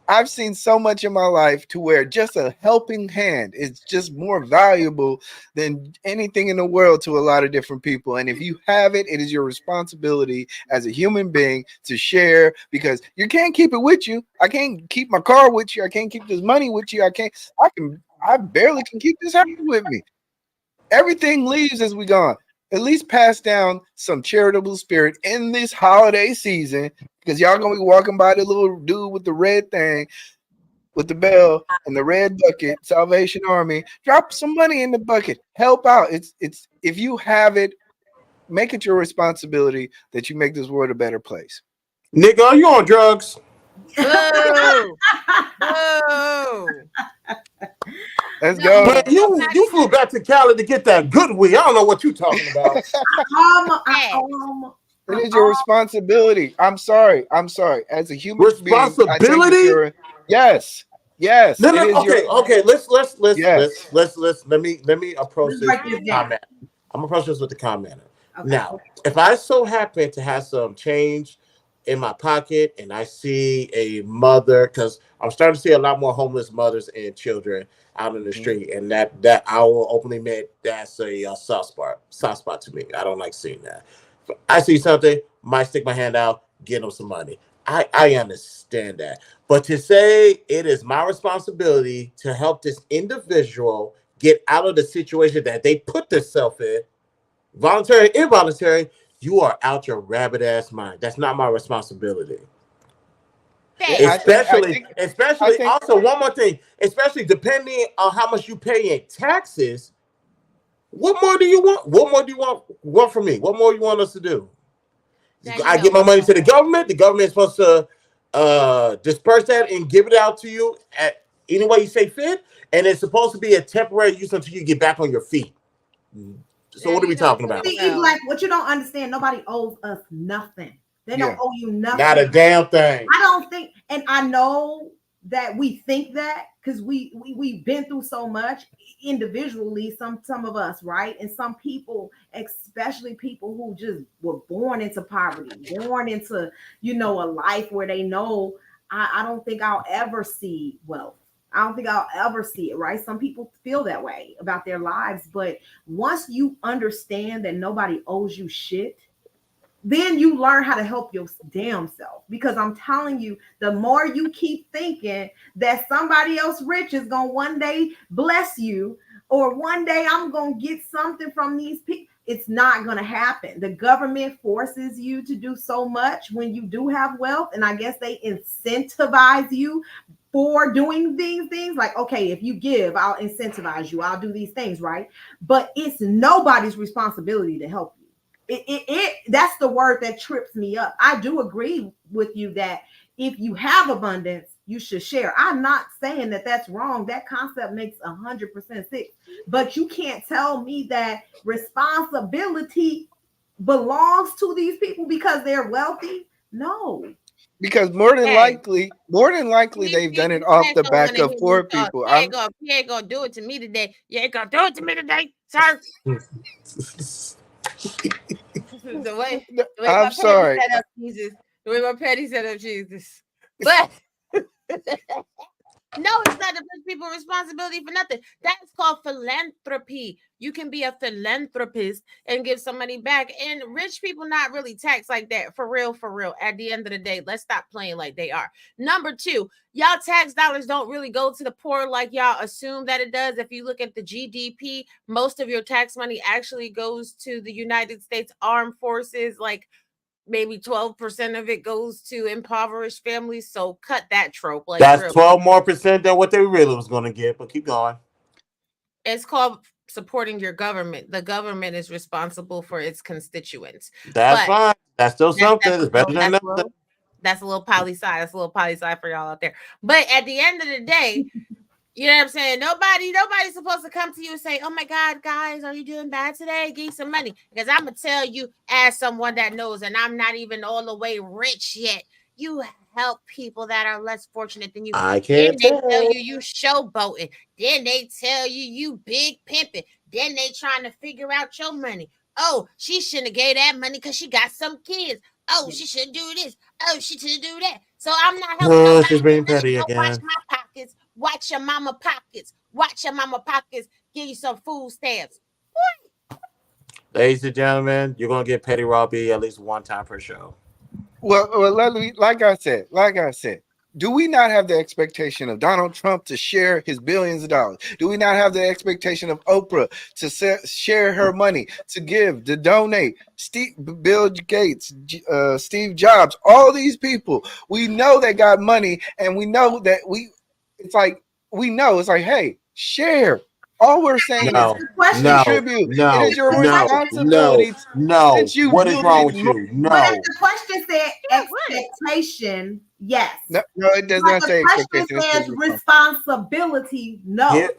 I've seen so much in my life to where just a helping hand is just more valuable than anything in the world to a lot of different people. And if you have it, it is your responsibility as a human being to share because you can't keep it with you. I can't keep my car with you. I can't keep this money with you. I barely can keep this house with me. Everything leaves as we gone. At least pass down some charitable spirit in this holiday season because y'all gonna be walking by the little dude with the red thing with the bell and the red bucket, Salvation Army. Drop some money in the bucket. Help out. It's if you have it, make it your responsibility that you make this world a better place. Nigga, are you on drugs? Boo! Boo! Let's No, go. But you flew back to Cali to get that good weed. I don't know what you're talking about. It is your responsibility. I'm sorry. As a human being, I think Responsibility? yes. No, It is okay. Let's Yes. let me approach Let's this break with this the down. comment. I'm gonna approach this with the commenter. Okay. Now, if I so happen to have some change in my pocket and I see a mother, because I'm starting to see a lot more homeless mothers and children out in the street, and that I will openly admit that's a soft spot to me. I don't like seeing that. If I see something, might stick my hand out, get them some money. I understand that. But to say it is my responsibility to help this individual get out of the situation that they put themselves in, voluntary, involuntary, you are out your rabbit ass mind. That's not my responsibility. I Especially think also one more thing, especially depending on how much you pay in taxes. What more do you want? What more do you want from me? What more you want us to do? I give my money to the government. The government is supposed to disperse that and give it out to you at any way you say fit. And it's supposed to be a temporary use until you get back on your feet. So what are we talking about? See, like what you don't understand, nobody owes us nothing. They don't owe you nothing. Not a damn thing. I don't think, and I know that we think that because we've been through so much individually, some of us, right? And some people, especially people who just were born into poverty, born into, a life where they know I don't think I'll ever see wealth. I don't think I'll ever see it, right? Some people feel that way about their lives, but once you understand that nobody owes you shit, then you learn how to help your damn self. Because I'm telling you, the more you keep thinking that somebody else rich is going to one day bless you, or one day I'm going to get something from these people, it's not going to happen. The government forces you to do so much when you do have wealth. And I guess they incentivize you for doing these things. Like, okay, if you give, I'll incentivize you. I'll do these things, right? But it's nobody's responsibility to help you. That's the word that trips me up. I do agree with you that if you have abundance, you should share. I'm not saying that that's wrong. That concept makes 100% sense. But you can't tell me that responsibility belongs to these people because they're wealthy. No. Because more than Hey. likely, they've done it off the back of poor people. You ain't gonna do it to me today. You ain't gonna do it to me today, sir. The way I'm sorry. set up Jesus. The way my petty set up Jesus. But no, it's not the rich people responsibility for nothing. That's called philanthropy. You can be a philanthropist and give some money back. And rich people not really taxed like that. For real, for real. At the end of the day, let's stop playing like they are. Number two, y'all tax dollars don't really go to the poor like y'all assume that it does. If you look at the GDP, most of your tax money actually goes to the United States Armed Forces, like maybe 12% of it goes to impoverished families. So cut that trope. Like That's 12% more than what they really was going to get. But keep going. It's called supporting your government. The government is responsible for its constituents. That's fine. That's still something. It's better than nothing. That's a little poli-sci. That's a little poli-sci for y'all out there. But at the end of the day, you know what I'm saying? Nobody's supposed to come to you and say, "Oh my God, guys, are you doing bad today? Give you some money." Because I'm gonna tell you, as someone that knows, and I'm not even all the way rich yet, you help people that are less fortunate than you. I can't Then they tell you showboating. Then they tell you big pimping. Then they trying to figure out your money. Oh, she shouldn't have gave that money because she got some kids. Oh, she should do this. Oh, she should do that. So I'm not helping. Oh, she's being petty again. Watch my pockets. Watch your mama pockets. Watch your mama pockets. Give you some food stamps. Ladies and gentlemen, you're gonna get Petty Robbie at least one time per show. Well, like I said, do we not have the expectation of Donald Trump to share his billions of dollars? Do we not have the expectation of Oprah to share her money, to give, to donate? Bill Gates, Steve Jobs, all these people, we know they got money, and we know that it's like, hey, share. All we're saying is contribute. It is your responsibility. No. What is wrong with you? No. But if the question said expectation, yes. No, it does not say expectation. The question says responsibility, no.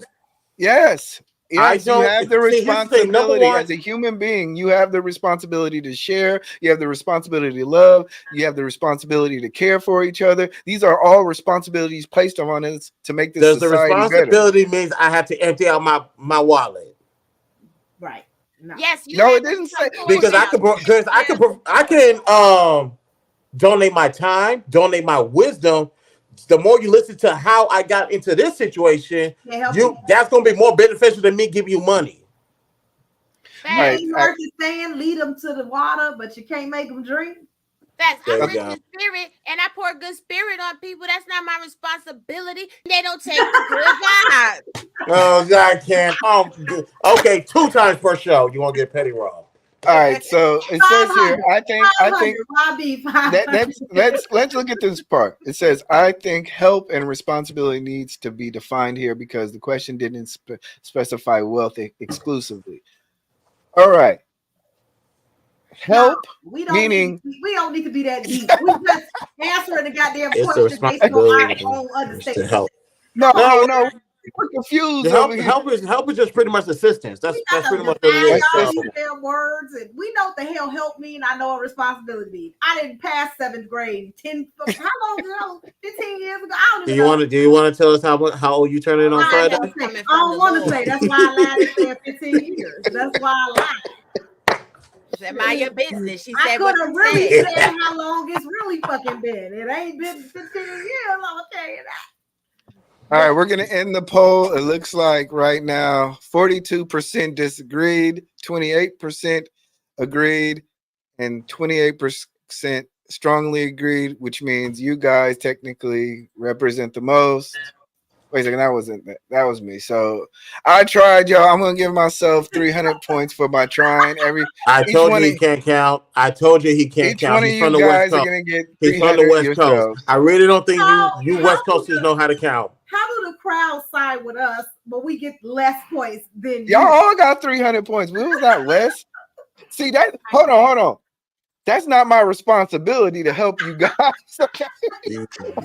Yes. Yes, you have the responsibility one, as a human being. You have the responsibility to share. You have the responsibility to love. You have the responsibility to care for each other. These are all responsibilities placed on us to make this society better. The responsibility means I have to empty out my wallet. Right. No. Yes. No, it didn't say because I can donate my time, donate my wisdom. The more you listen to how I got into this situation, that's going to be more beneficial than me giving you money. You heard you saying lead them to the water, but you can't make them drink. I'm rich in spirit, and I pour good spirit on people. That's not my responsibility. They don't take the good vibes. Oh, God, can't. Okay, 2 times per show. You want to get Petty Rob. All right, so it says here, I think let's look at this part. It says, I think help and responsibility needs to be defined here because the question didn't specify wealth exclusively. All right. Help, meaning we don't need to be that deep. We just answering the goddamn question based on our own understanding. No. We're confused. Help is just pretty much assistance. That's pretty much what it is. Their words, and we know what the hell help mean. I know what responsibility mean. I didn't pass 7th grade. How long ago? 15 years ago. I don't even know. Do you want to tell us how old you turned in on Friday? I don't want to say. That's why I lied and said 15 years. That's why I lied. Said, mind your business. She said, I could have really said how long it's really fucking been. It ain't been 15 years. I'm gonna tell you that. All right, we're going to end the poll. It looks like right now 42% disagreed, 28% agreed, and 28% strongly agreed, which means you guys technically represent the most. Wait a second, that was me. So I tried, y'all. I'm going to give myself 300 points for my trying. I told you he can't count. I told you he can't count. He's from the West Coast. He's from the West Coast. I really don't think you West Coasters know how to count. How do the crowd side with us, but we get less points than y'all all got 300 points? We was not less. See that? Hold on. That's not my responsibility to help you guys. Okay?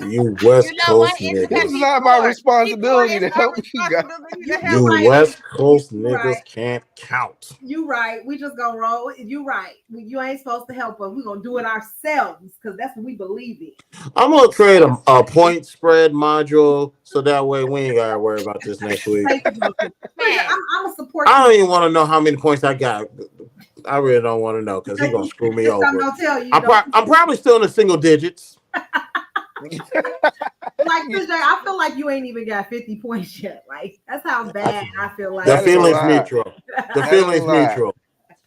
You West You know what? Coast It's This because is niggas. not my responsibility to help you guys. You You right. West Coast You right. niggas can't count. You right. We just gonna roll. You right. You ain't supposed to help us. We gonna do it ourselves because that's what we believe in. I'm gonna create a point spread module so that way we ain't gotta worry about this next week. Thank you, Joker. Man. I'm a support. I don't even want to know how many points I got. I really don't want to know because he's gonna screw me I'm over. gonna tell you. I'm probably still in the single digits. Like CJ, I feel like you ain't even got 50 points yet. Like that's how bad I feel like. The That is a feeling's lie. mutual. The That is feeling's a lie. mutual.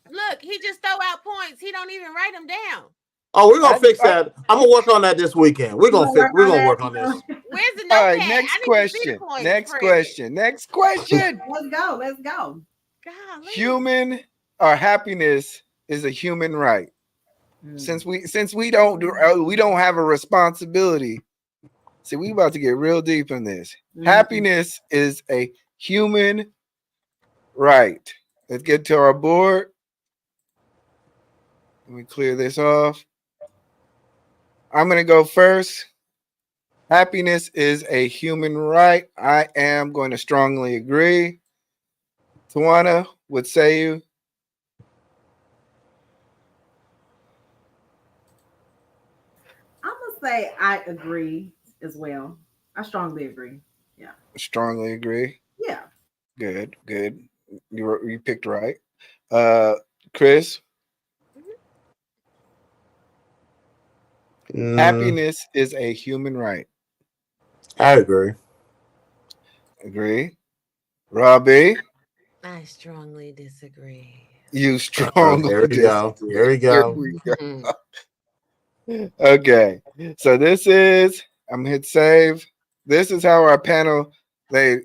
Look, he just throw out points. He don't even write them down. Oh, we're gonna fix that. I'm gonna work on that this weekend. We're gonna work on this. Where's the All notepad? right, next I need to see the question. points Next spread. question. Next question. Let's go. Golly. Human or happiness is a human right. Since we don't have a responsibility. See, we about to get real deep in this. Happiness is a human right. Let's get to our board. Let me clear this off. I'm going to go first. Happiness is a human right. I am going to strongly agree. Tawana, what say you? I'm gonna say I agree as well. I strongly agree. Yeah. Strongly agree. Yeah. Good. You picked right. Chris? Happiness is a human right. I agree. Agree. Robbie? I strongly disagree. You strongly There we go. disagree. There we go. Here we go. Okay. So this is, I'm gonna hit save. This is how our panel laid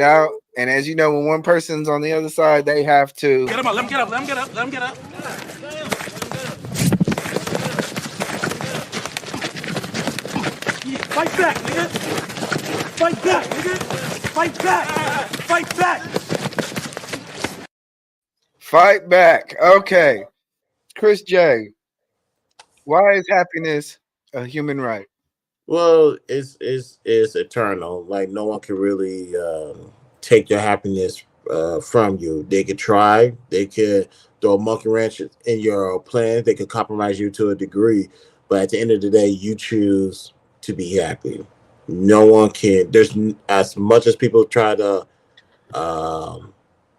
out. And as you know, when one person's on the other side, they have to Get him up. Let him get up. Let him get up. Let him get up. Fight back, nigga. Fight back, nigga. Fight back. Fight back. fight back. Okay. Chris J. Why is happiness a human right? Well, it's eternal. Like no one can really take your happiness from you. They could try. They could throw a monkey wrench in your plan. They could compromise you to a degree. But at the end of the day, you choose to be happy. No one can. There's as much as people try to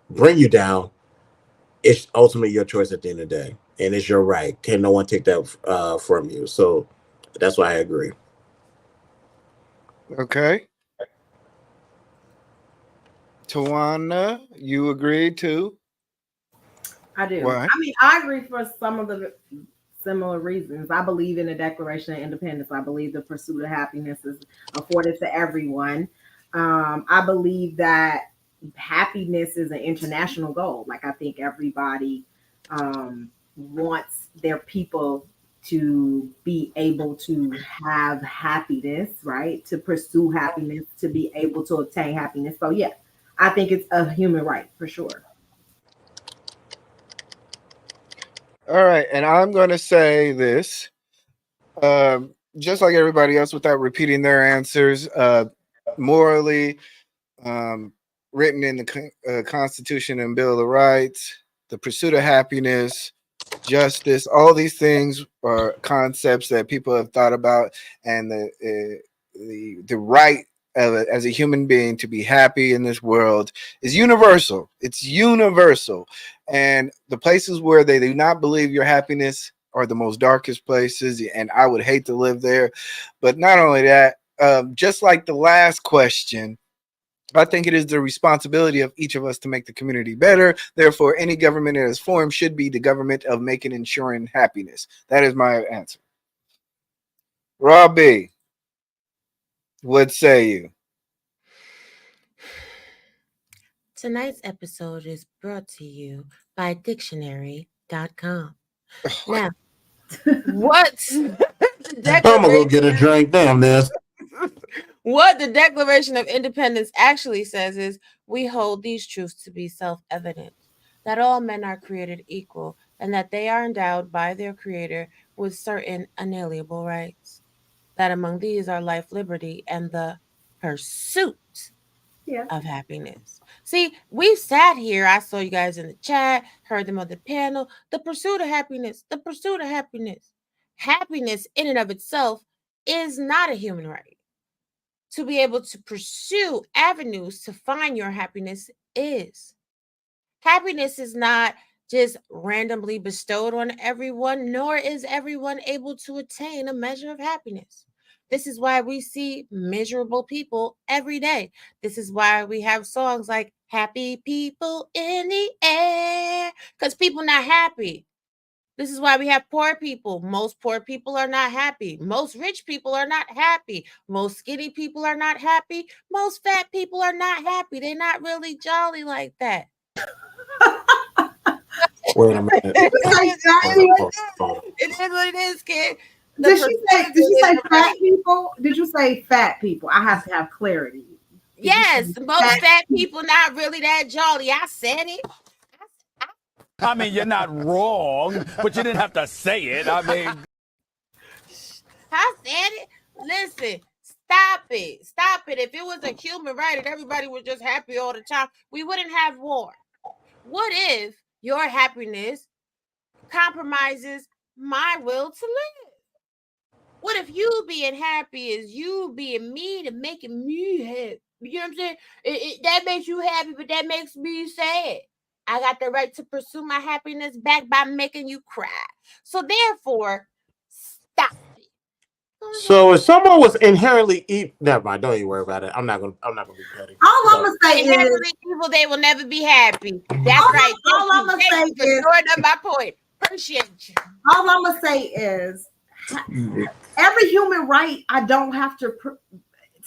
bring you down. It's ultimately your choice at the end of the day, and it's your right. Can no one take that from you? So that's why I agree. Okay. Tawana, you agree too? I do. Why? I mean, I agree for some of the similar reasons. I believe in the Declaration of Independence. I believe the pursuit of happiness is afforded to everyone. I believe that happiness is an international goal. Like I think everybody wants their people to be able to have happiness, right? To pursue happiness, to be able to obtain happiness. So yeah, I think it's a human right for sure. All right, and I'm going to say this, just like everybody else, without repeating their answers. Morally, written in the Constitution and Bill of Rights, the pursuit of happiness, justice, all these things are concepts that people have thought about, and the right as a human being to be happy in this world is universal. It's universal. And the places where they do not believe your happiness are the most darkest places, and I would hate to live there. But not only that, just like the last question, I think it is the responsibility of each of us to make the community better. Therefore, any government that is formed should be the government of making and ensuring happiness. That is my answer. Robbie, what say you? Tonight's episode is brought to you by dictionary.com. Now, what I'm gonna go get a drink. Damn this. What the Declaration of Independence actually says is we hold these truths to be self-evident, that all men are created equal and that they are endowed by their Creator with certain inalienable rights. That among these are life, liberty, and the pursuit Yeah. of happiness. See, we've sat here. I saw you guys in the chat, heard them on the panel. The pursuit of happiness, the pursuit of happiness. Happiness in and of itself is not a human right. To be able to pursue avenues to find your happiness is. Happiness is not just randomly bestowed on everyone, nor is everyone able to attain a measure of happiness. This is why we see miserable people every day. This is why we have songs like Happy People in the Air, because people not happy. This is why we have poor people. Most poor people are not happy. Most rich people are not happy. Most skinny people are not happy. Most fat people are not happy. They're not really jolly like that. Wait a minute. Did you say fat people? It is what it is, kid. Did you say fat people? Did you say fat people? I have to have clarity. Yes, most fat people not really that jolly. I said it. I mean, you're not wrong, but you didn't have to say it. I mean, I said it. Listen, stop it. Stop it. If it was a human right and everybody was just happy all the time, we wouldn't have war. What if your happiness compromises my will to live? What if you being happy is you being mean and making me happy? You know what I'm saying? That makes you happy, but that makes me sad. I got the right to pursue my happiness back by making you cry. So therefore, stop it. So if someone was inherently evil, never mind. Don't even worry about it. I'm not gonna be petty. All I'm gonna say is, Inherently evil, they will never be happy. That's right. all I'm gonna say is, storing up my point. Appreciate you. all I'm gonna say is, every human right I don't have to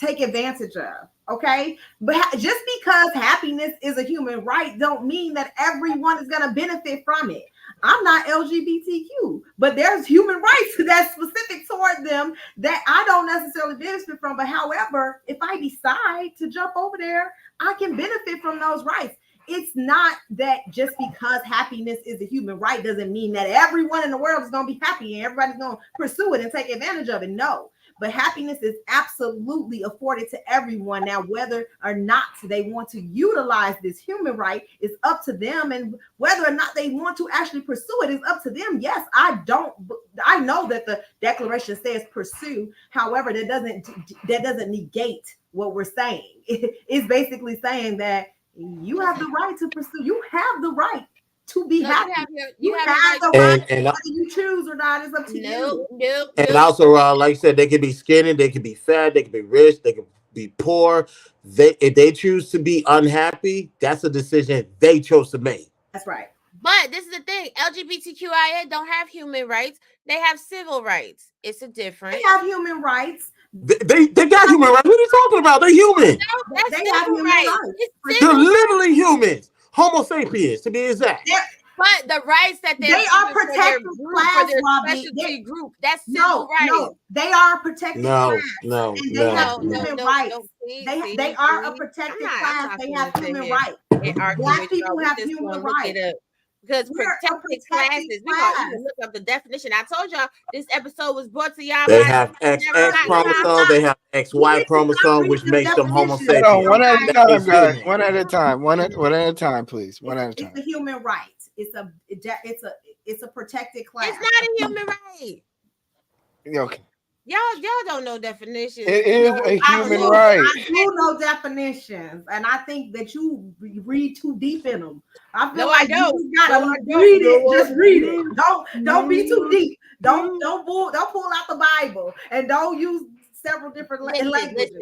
take advantage of. Okay, but just because happiness is a human right don't mean that everyone is going to benefit from it. I'm not LGBTQ, but there's human rights that's specific toward them that I don't necessarily benefit from. But however, if I decide to jump over there, I can benefit from those rights. It's not that just because happiness is a human right doesn't mean that everyone in the world is going to be happy and everybody's going to pursue it and take advantage of it. No. But happiness is absolutely afforded to everyone. Now, whether or not they want to utilize this human right is up to them. And whether or not they want to actually pursue it is up to them. Yes, I know that the Declaration says pursue. However, that doesn't negate what we're saying. It's basically saying that you have the right to pursue. You have the right to be happy. You have the right, whether you choose or not is up to you. And also, like I said, they could be skinny, they could be fat, they could be rich, they could be poor. If they choose to be unhappy, that's a decision they chose to make. That's right. But this is the thing: LGBTQIA don't have human rights; they have civil rights. It's a difference. They have human rights. They got human rights. What are you talking about? They're human. No, they have human rights. They're literally humans. Homo sapiens, to be exact. But the rights that they are protected class, specialty group. That's civil rights. No, they are protected class. No, and they have human rights. They are a protected class. They have human rights. Black people have human rights. Because protected classes, we gonna even look up the definition. I told y'all this episode was brought to y'all. They have XX chromosome, they have XY chromosome, which makes them Homo sapiens. One at a time, guys. One at a time. One at a time, please. One at a time. It's a human right. It's a protected class. It's not a human right. Okay. Y'all don't know definitions. It is a human right. I do know definitions, and I think that you read too deep in them. I feel like you gotta read it. Just read it. Don't be too deep. Don't pull out the Bible and don't use several different languages.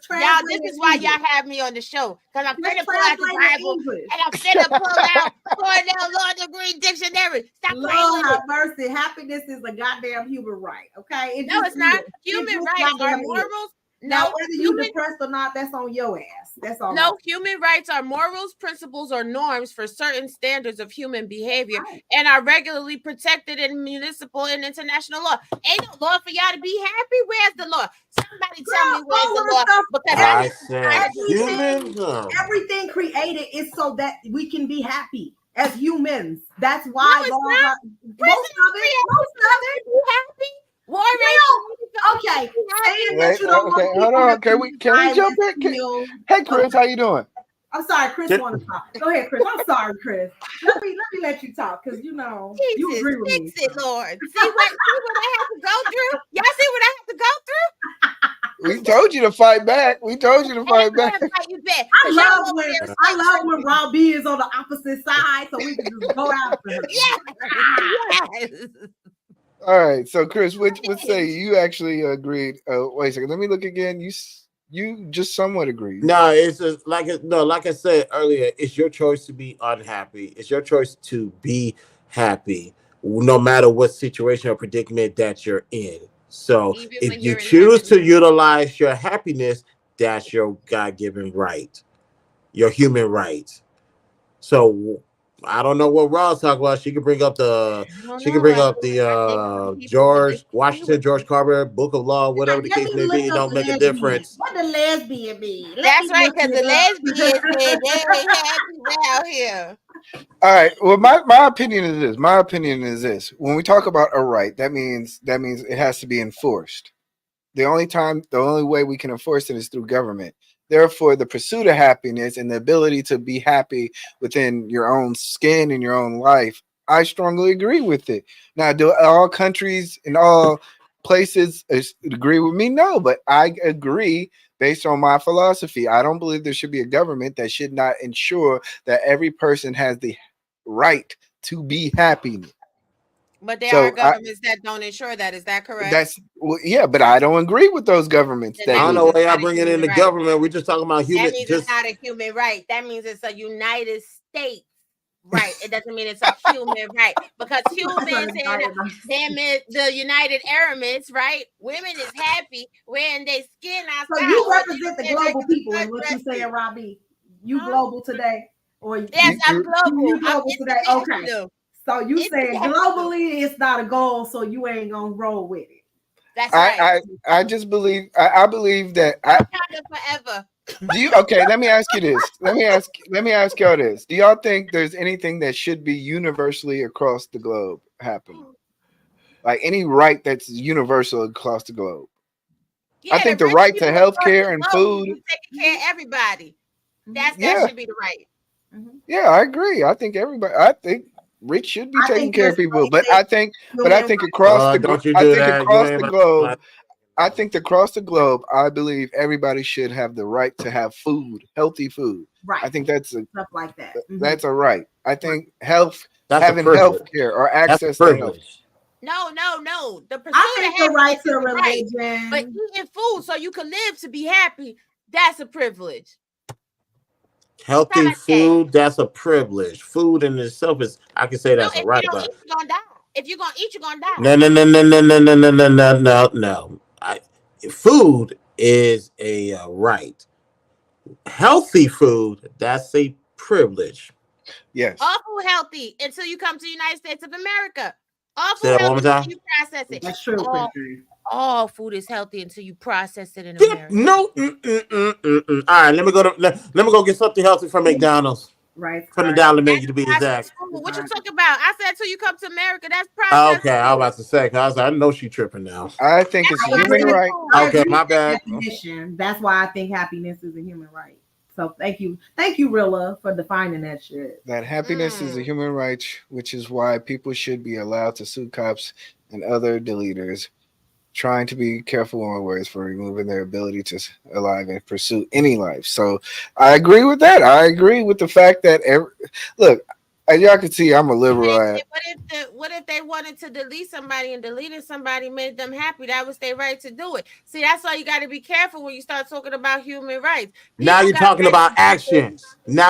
Y'all, this is why y'all have me on the show, because I'm finna pull out the Bible and I'm finna pull out Cornell Law Degree Dictionary. Stop Lord have mercy. Happiness is a goddamn human right. Okay? No, it's not. Human rights are morals. No, whether you depressed or not, that's on your ass. That's all. No, human rights are morals, principles, or norms for certain standards of human behavior and are regularly protected in municipal and international law. Ain't no law for y'all to be happy. Where's the law? Somebody tell me where's the law. Because everything created is so that we can be happy. as humans. That's why No, it's laws not. are most of it. You happy? War Okay, saying Wait, that you don't okay, want hold people on. to Can we violence jump in? feel- Hey, Chris, how you doing? I'm sorry, Chris Did- want to talk. Go ahead, Chris. I'm sorry, Chris. Let me let you talk because you know you Jesus, agree with me. fix it, Lord. See what I have to go through? Y'all see what I have to go through? We told you to fight back. We told you to fight back. Fight you back. I 'Cause y'all love over when there I love when Rob B is on the opposite side, so we can just go after her. Yes. All right. So, Chris, what say you actually agreed? Wait a second. Let me look again. You just somewhat agreed. No, it's just like I said earlier, it's your choice to be unhappy. It's your choice to be happy, no matter what situation or predicament that you're in. So Even if when you you're in choose to heaven. utilize your happiness, that's your God-given right, your human right. So I don't know what Ross talking about. She could bring up the George Carver Book of Law, whatever the Let case me may look be. It up don't make a lesbian. difference. What the lesbian mean? Let That's me right, look because it the up. lesbians said they ain't happy out here. All right. Well, my opinion is this. My opinion is this. When we talk about a right, that means it has to be enforced. The only way we can enforce it is through government. Therefore, the pursuit of happiness and the ability to be happy within your own skin and your own life, I strongly agree with it. Now, do all countries and all places agree with me? No, but I agree based on my philosophy. I don't believe there should be a government that should not ensure that every person has the right to be happy. But there So are governments that don't ensure that. Is that correct? Yeah, but I don't agree with those governments Then that I don't do know that. why y'all Not a bringing in human the right. government. We're just talking about human. That means it's not a human right. That means it's a United States right. It doesn't mean it's a human right. Because humans and the United Emirates, right? Women is happy wearing their skin outside. So you represent the global people in what you saying, Robbie? You global today? Or yes, I'm global. You global today? Okay. So you saying globally it's not a goal, so you ain't gonna roll with it. That's right. I just believe I believe that forever. Okay, let me ask you this. Let me ask y'all this. Do y'all think there's anything that should be universally across the globe happening? Like any right that's universal across the globe? Yeah, I think the right to healthcare and food, taking care of everybody. That should be the right. Yeah, I agree. I think rich should be taking care of people, but I think across the globe, I believe everybody should have the right to have food, healthy food. Right. I think that's stuff like that. That's a right. I think having privilege. health care or access to health. No. The pursuit I think the right to religion, right. But eating food so you can live to be happy, that's a privilege. Healthy food, that's a privilege. Food in itself is, I can say that's a right. But you're gonna die. If you're gonna eat, you're gonna die. No. Food is a right. Healthy food, that's a privilege. Yes. All food healthy until you come to the United States of America. All food Say that one more time. You process it. That's true. All food is healthy until you process it in America. No. All right, let me go get something healthy from McDonald's. Right. From the dollar menu to be exact. What you talking about? I said until you come to America. That's processed. Okay, I was about to say, because I know she tripping now. I think it's a human right. Okay, my bad. Definition. That's why I think happiness is a human right. So thank you, Rilla, for defining that shit. That happiness is a human right, which is why people should be allowed to sue cops and other deleters, trying to be careful on words for removing their ability to alive and pursue any life. So I agree with that. I agree with the fact that look, as y'all can see, I'm a liberal. What if they wanted to delete somebody and deleting somebody made them happy? That was their right to do it. See, that's why you got to be careful when you start talking about human rights. Now you're talking about actions. Stop.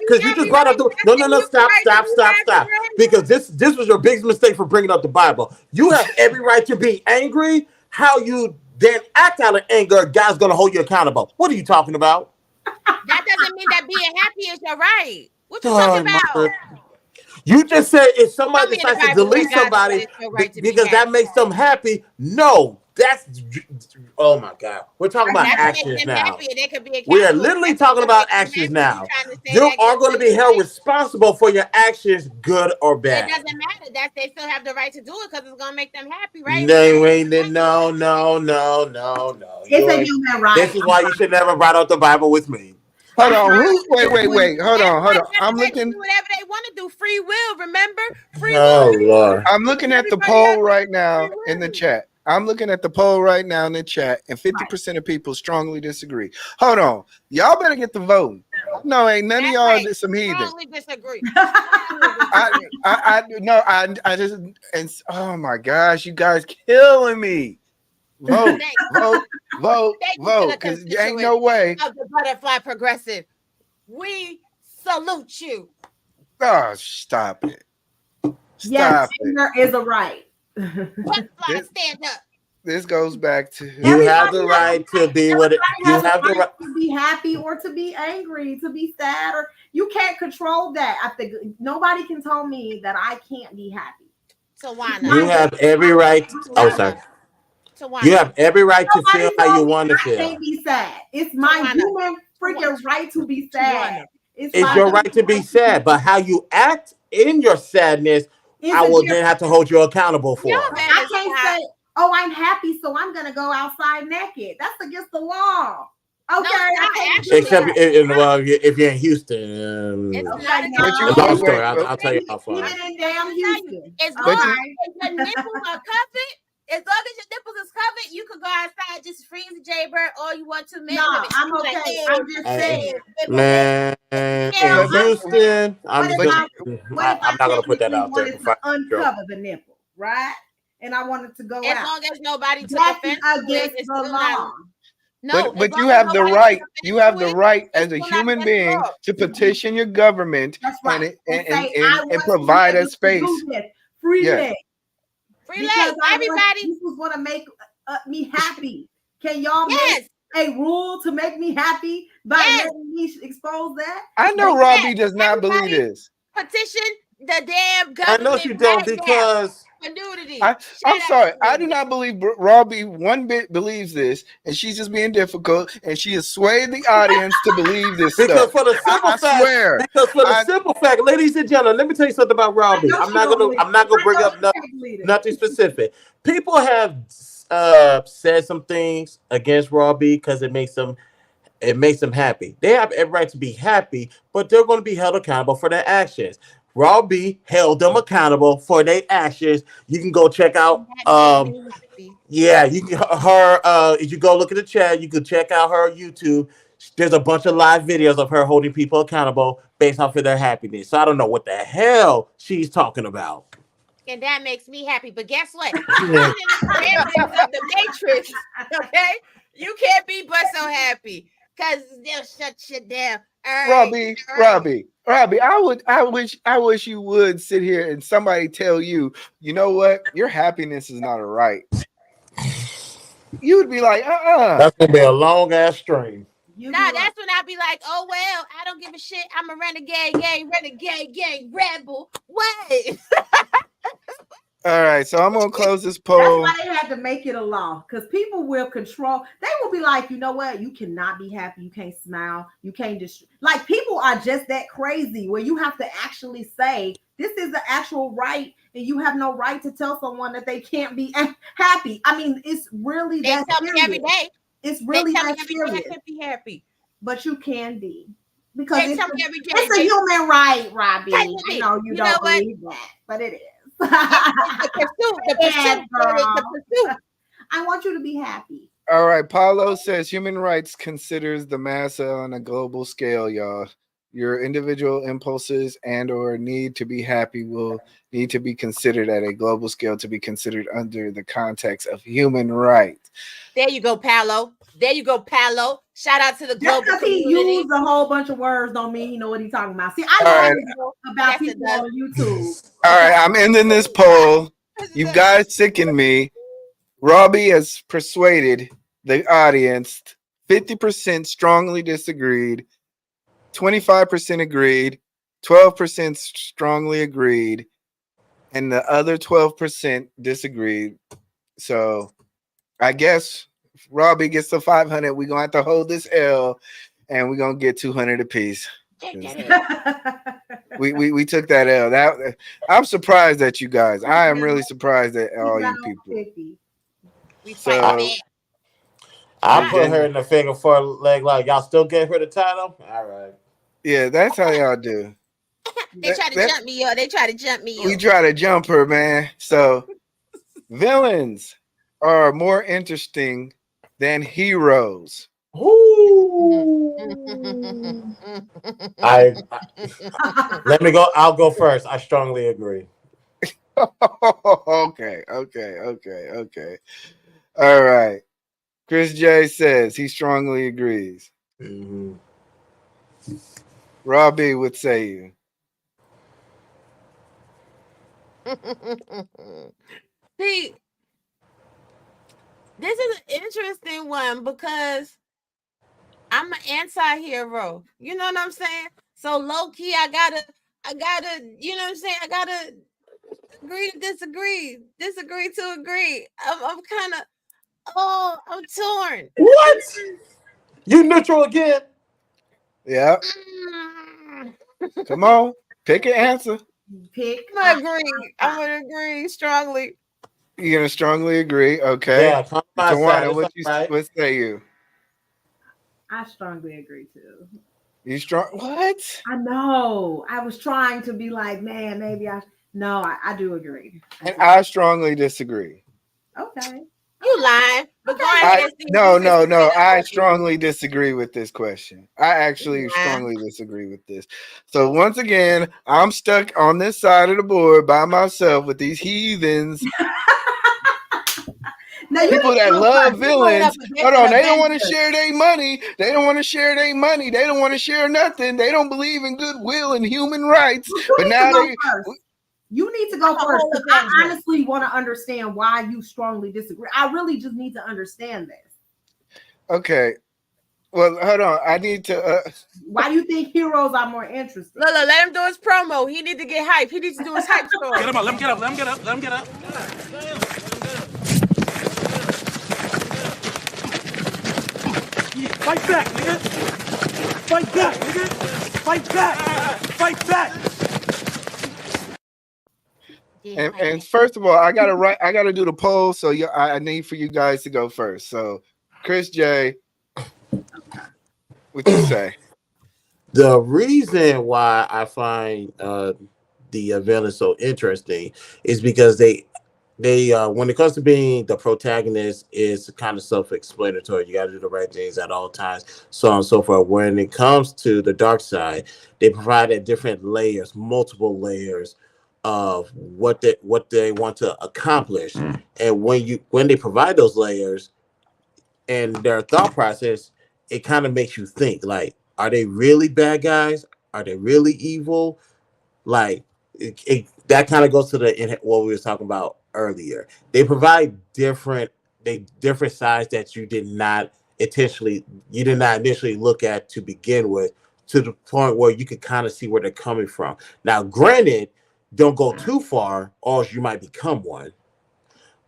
Because you just brought up stop. Because this was your biggest mistake for bringing up the Bible. You have every right to be angry. How you then act out of anger, God's going to hold you accountable. What are you talking about? That doesn't mean that being happy is your right. What you talking about? You just said if somebody decides to delete somebody because that makes them happy. No, That's oh my God. We're talking about That's what makes actions them now. happy, and they could be We are accountable. literally That's talking what about makes them actions happy. now. Trying to say You that are going to be held responsible for your actions, good or It bad. doesn't matter. That they still have the right to do it because it's gonna make them happy, right? No. It's You a ain't- human right. This is why you should never write out the Bible with me. Hold on. Wait. Hold on. Everybody I'm has to looking. do whatever they want to do. Free will, remember? Free Oh will. Lord. I'm looking at the Everybody has poll right now free in the will. chat. I'm looking at the poll right now in the chat, and 50% of people strongly disagree. Hold on. Y'all better get the vote. No, ain't none of That's y'all right. some heathen. Strongly disagree. I just, and oh my gosh, you guys killing me. Vote, vote, vote, Thank you to vote, the because there ain't no constituents way. of the Butterfly Progressive. We salute you. Oh, stop it. Yes, Stop it. there is a right. Butterfly, stand up. This goes back to You have the right to be what it, you Everybody has have a the right. to be happy or to be angry, to be sad, or you can't control that. I think nobody can tell me that I can't be happy. So why You not? have every right. Oh, sorry. So why You not? have every right to feel Nobody how you told me want to I feel. can't be sad. It's my Tawana. human freaking right to be sad. It's my your right to be sad, but how you act in your sadness, It's I a will difference. then have to hold you accountable for. Y'all I better can't stop. say, "Oh, I'm happy, so I'm gonna go outside naked." That's against the law. Okay, No, it's I not can't actually. do Except that. well, if you're in Houston, It's Okay, not no. against you- the long law. story. wait, I'll tell you offline. Even in damn Houston. As All long right. as your nipples are covered, as long as your nipples is covered, you can go outside, just freeze the Jaybird all you want to. Man, No, women, I'm like, okay. hey, I'm just Hey, saying. man, Yeah, in Houston, What if I'm not gonna put that technically out there. wanted to uncover the nipple, right? And I wanted to go as out. long as nobody took That's offense to it, against it's the still law. not. No, but as you long as have the nobody right. took offense You have to the it, right it's as a still not human against the being law. to petition your government That's right. and want provide to be a able to space. do this freely. Yes. Free Because lay, everybody. This was going to make me happy. Can y'all Yes, make a rule to make me happy by Yes. letting me expose that? I know But Robbie yes, does not believe everybody- this. petition the damn I government. know you don't right now because for nudity. I'm Shut sorry. up. I do not believe Robbie one bit believes this, and she's just being difficult, and she has swayed the audience to believe this because stuff. for the simple I fact, swear. because for the simple fact, ladies and gentlemen, let me tell you something about Robbie. I'm not gonna bring up nothing specific. People have said some things against Robbie because it makes them happy. They have every right to be happy, but they're going to be held accountable for their actions. Robbie held them accountable for their actions. You can go check out yeah, you can if you go look at the chat, you can check out her YouTube. There's a bunch of live videos of her holding people accountable based off of their happiness. So I don't know what the hell she's talking about. And that makes me happy. But guess what? Even in the parameters of the Matrix, okay, you can't be but so happy because they'll shut shit down. All right. Robbie, I wish you would sit here and somebody tell you, you know what, your happiness is not a right. You would be like, That's gonna be a long ass stream. Nah, that's when I'll be like, oh well, I don't give a shit. I'm a renegade gang rebel. What? all right, so I'm gonna close this poll. That's why they had to make it a law, because people will control. They will be like, you know what? You cannot be happy. You can't smile. You can't just like people are just that crazy where you have to actually say this is the actual right, and you have no right to tell someone that they can't be happy. I mean, it's really they tell me every day. It's really they tell me that every serious. day I can't be happy, but you can be because they tell me every day. It's a human right, Robbie. Technically, I know you don't believe that, but it is. The pursuit. I want you to be happy. All right, Paulo says human rights considers the massa on a global scale, y'all. Your individual impulses and or need to be happy will need to be considered at a global scale to be considered under the context of human rights. There you go, Paolo. There you go, Paolo. Shout out to the global Just because he community. used a whole bunch of words don't mean he know what he's talking about. See, I know about Yes, people on YouTube. All right, I'm ending this poll. You guys sicken me. Robbie has persuaded the audience. 50% strongly disagreed. 25% agreed. 12% strongly agreed. And the other 12% disagreed. So I guess if Robbie gets to 500, we're gonna have to hold this L, and we're gonna get 200 apiece. We took that L. That I'm surprised at you guys. I am really surprised at all you people. We So- fight back. I put her in the figure 4 leg. Like y'all still gave her the title. All right. Yeah, that's how y'all do. They try to jump me up. They try to jump me We up. try to jump her, man. So villains are more interesting than heroes. I let me go. I'll go first. I strongly agree. Okay. All right. Chris J says he strongly agrees. Mhm. Robbie would say you. See, this is an interesting one because I'm an anti-hero. You know what I'm saying? So low key, I gotta, you know what I'm saying? I gotta agree to disagree to agree. I'm kind of, I'm torn. What? You neutral again? Yeah. Come on. Pick an answer. I'm gonna agree strongly. You're gonna strongly agree. Okay. Yeah, come on, Tawana, side. what say you? I strongly agree too. You strong? What? I know. I was trying to be like, man, maybe I do agree. And I strongly disagree. Okay. You lying? But go ahead. No. I strongly disagree with this question. I actually strongly disagree with this. So once again, I'm stuck on this side of the board by myself with these heathens. Now, People that love villains. Hold on, they don't want to Avengers. share their money. They don't want to share their money. They don't want to share nothing. They don't believe in goodwill and human rights. But now they. You need to go I'm a first. whole 'Cause I Avenger. honestly want to understand why you strongly disagree. I really just need to understand this. Okay. Well, hold on. I need to. Why do you think heroes are more interesting? Look, let him do his promo. He need to get hype. He needs to do his hype story. Get him up. Let him get up. Let him get up. Let him get up. Yeah, fight back, nigga. Fight back, nigga. Fight back. Fight back. And first of all, I gotta do the poll. So I need for you guys to go first. So, Chris J, what you say? The reason why I find the villain so interesting is because they when it comes to being the protagonist, is kind of self-explanatory. You got to do the right things at all times, so on and so forth. When it comes to the dark side, they provided different layers, multiple layers of what they want to accomplish. And when they provide those layers and their thought process, it kind of makes you think, like, are they really bad guys? Are they really evil? Like, that kind of goes to what we were talking about earlier. They provide different sides that you did not initially look at to begin with, to the point where you could kind of see where they're coming from. Now, granted, don't go too far, or you might become one.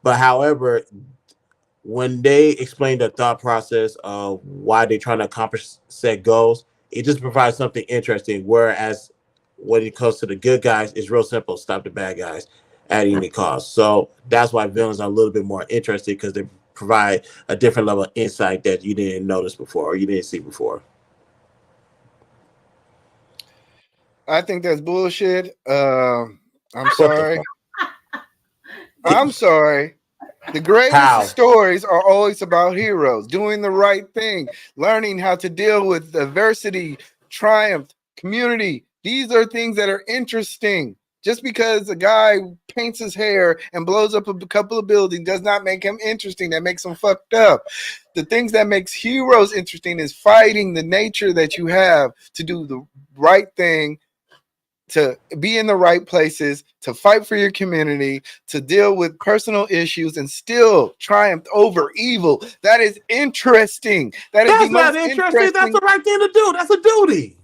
But however, when they explain the thought process of why they're trying to accomplish set goals, it just provides something interesting. Whereas when it comes to the good guys, it's real simple: stop the bad guys at any cost. So that's why villains are a little bit more interesting, because they provide a different level of insight that you didn't notice before or you didn't see before. I think that's bullshit. I'm sorry. I'm sorry. The greatest stories are always about heroes doing the right thing, learning how to deal with adversity, triumph, community. These are things that are interesting. Just because a guy paints his hair and blows up a couple of buildings does not make him interesting. That makes him fucked up. The things that makes heroes interesting is fighting the nature that you have to do the right thing, to be in the right places, to fight for your community, to deal with personal issues and still triumph over evil. That is interesting. That's not interesting. That's the right thing to do. That's a duty.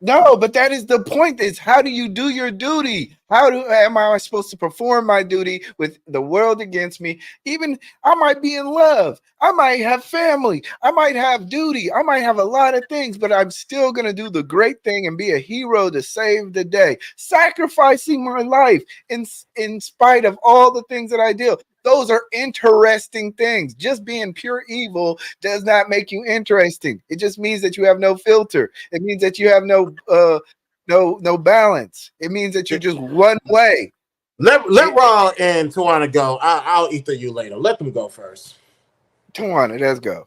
No, but that is the point, is how do you do your duty? Am I supposed to perform my duty with the world against me? Even I might be in love. I might have family. I might have duty. I might have a lot of things, but I'm still going to do the great thing and be a hero to save the day, sacrificing my life in spite of all the things that I do. Those are interesting things. Just being pure evil does not make you interesting. It just means that you have no filter. It means that you have no balance. It means that you're just one way. Let Raw and Tawana go. I'll ether you later. Let them go first. Tawana, let's go.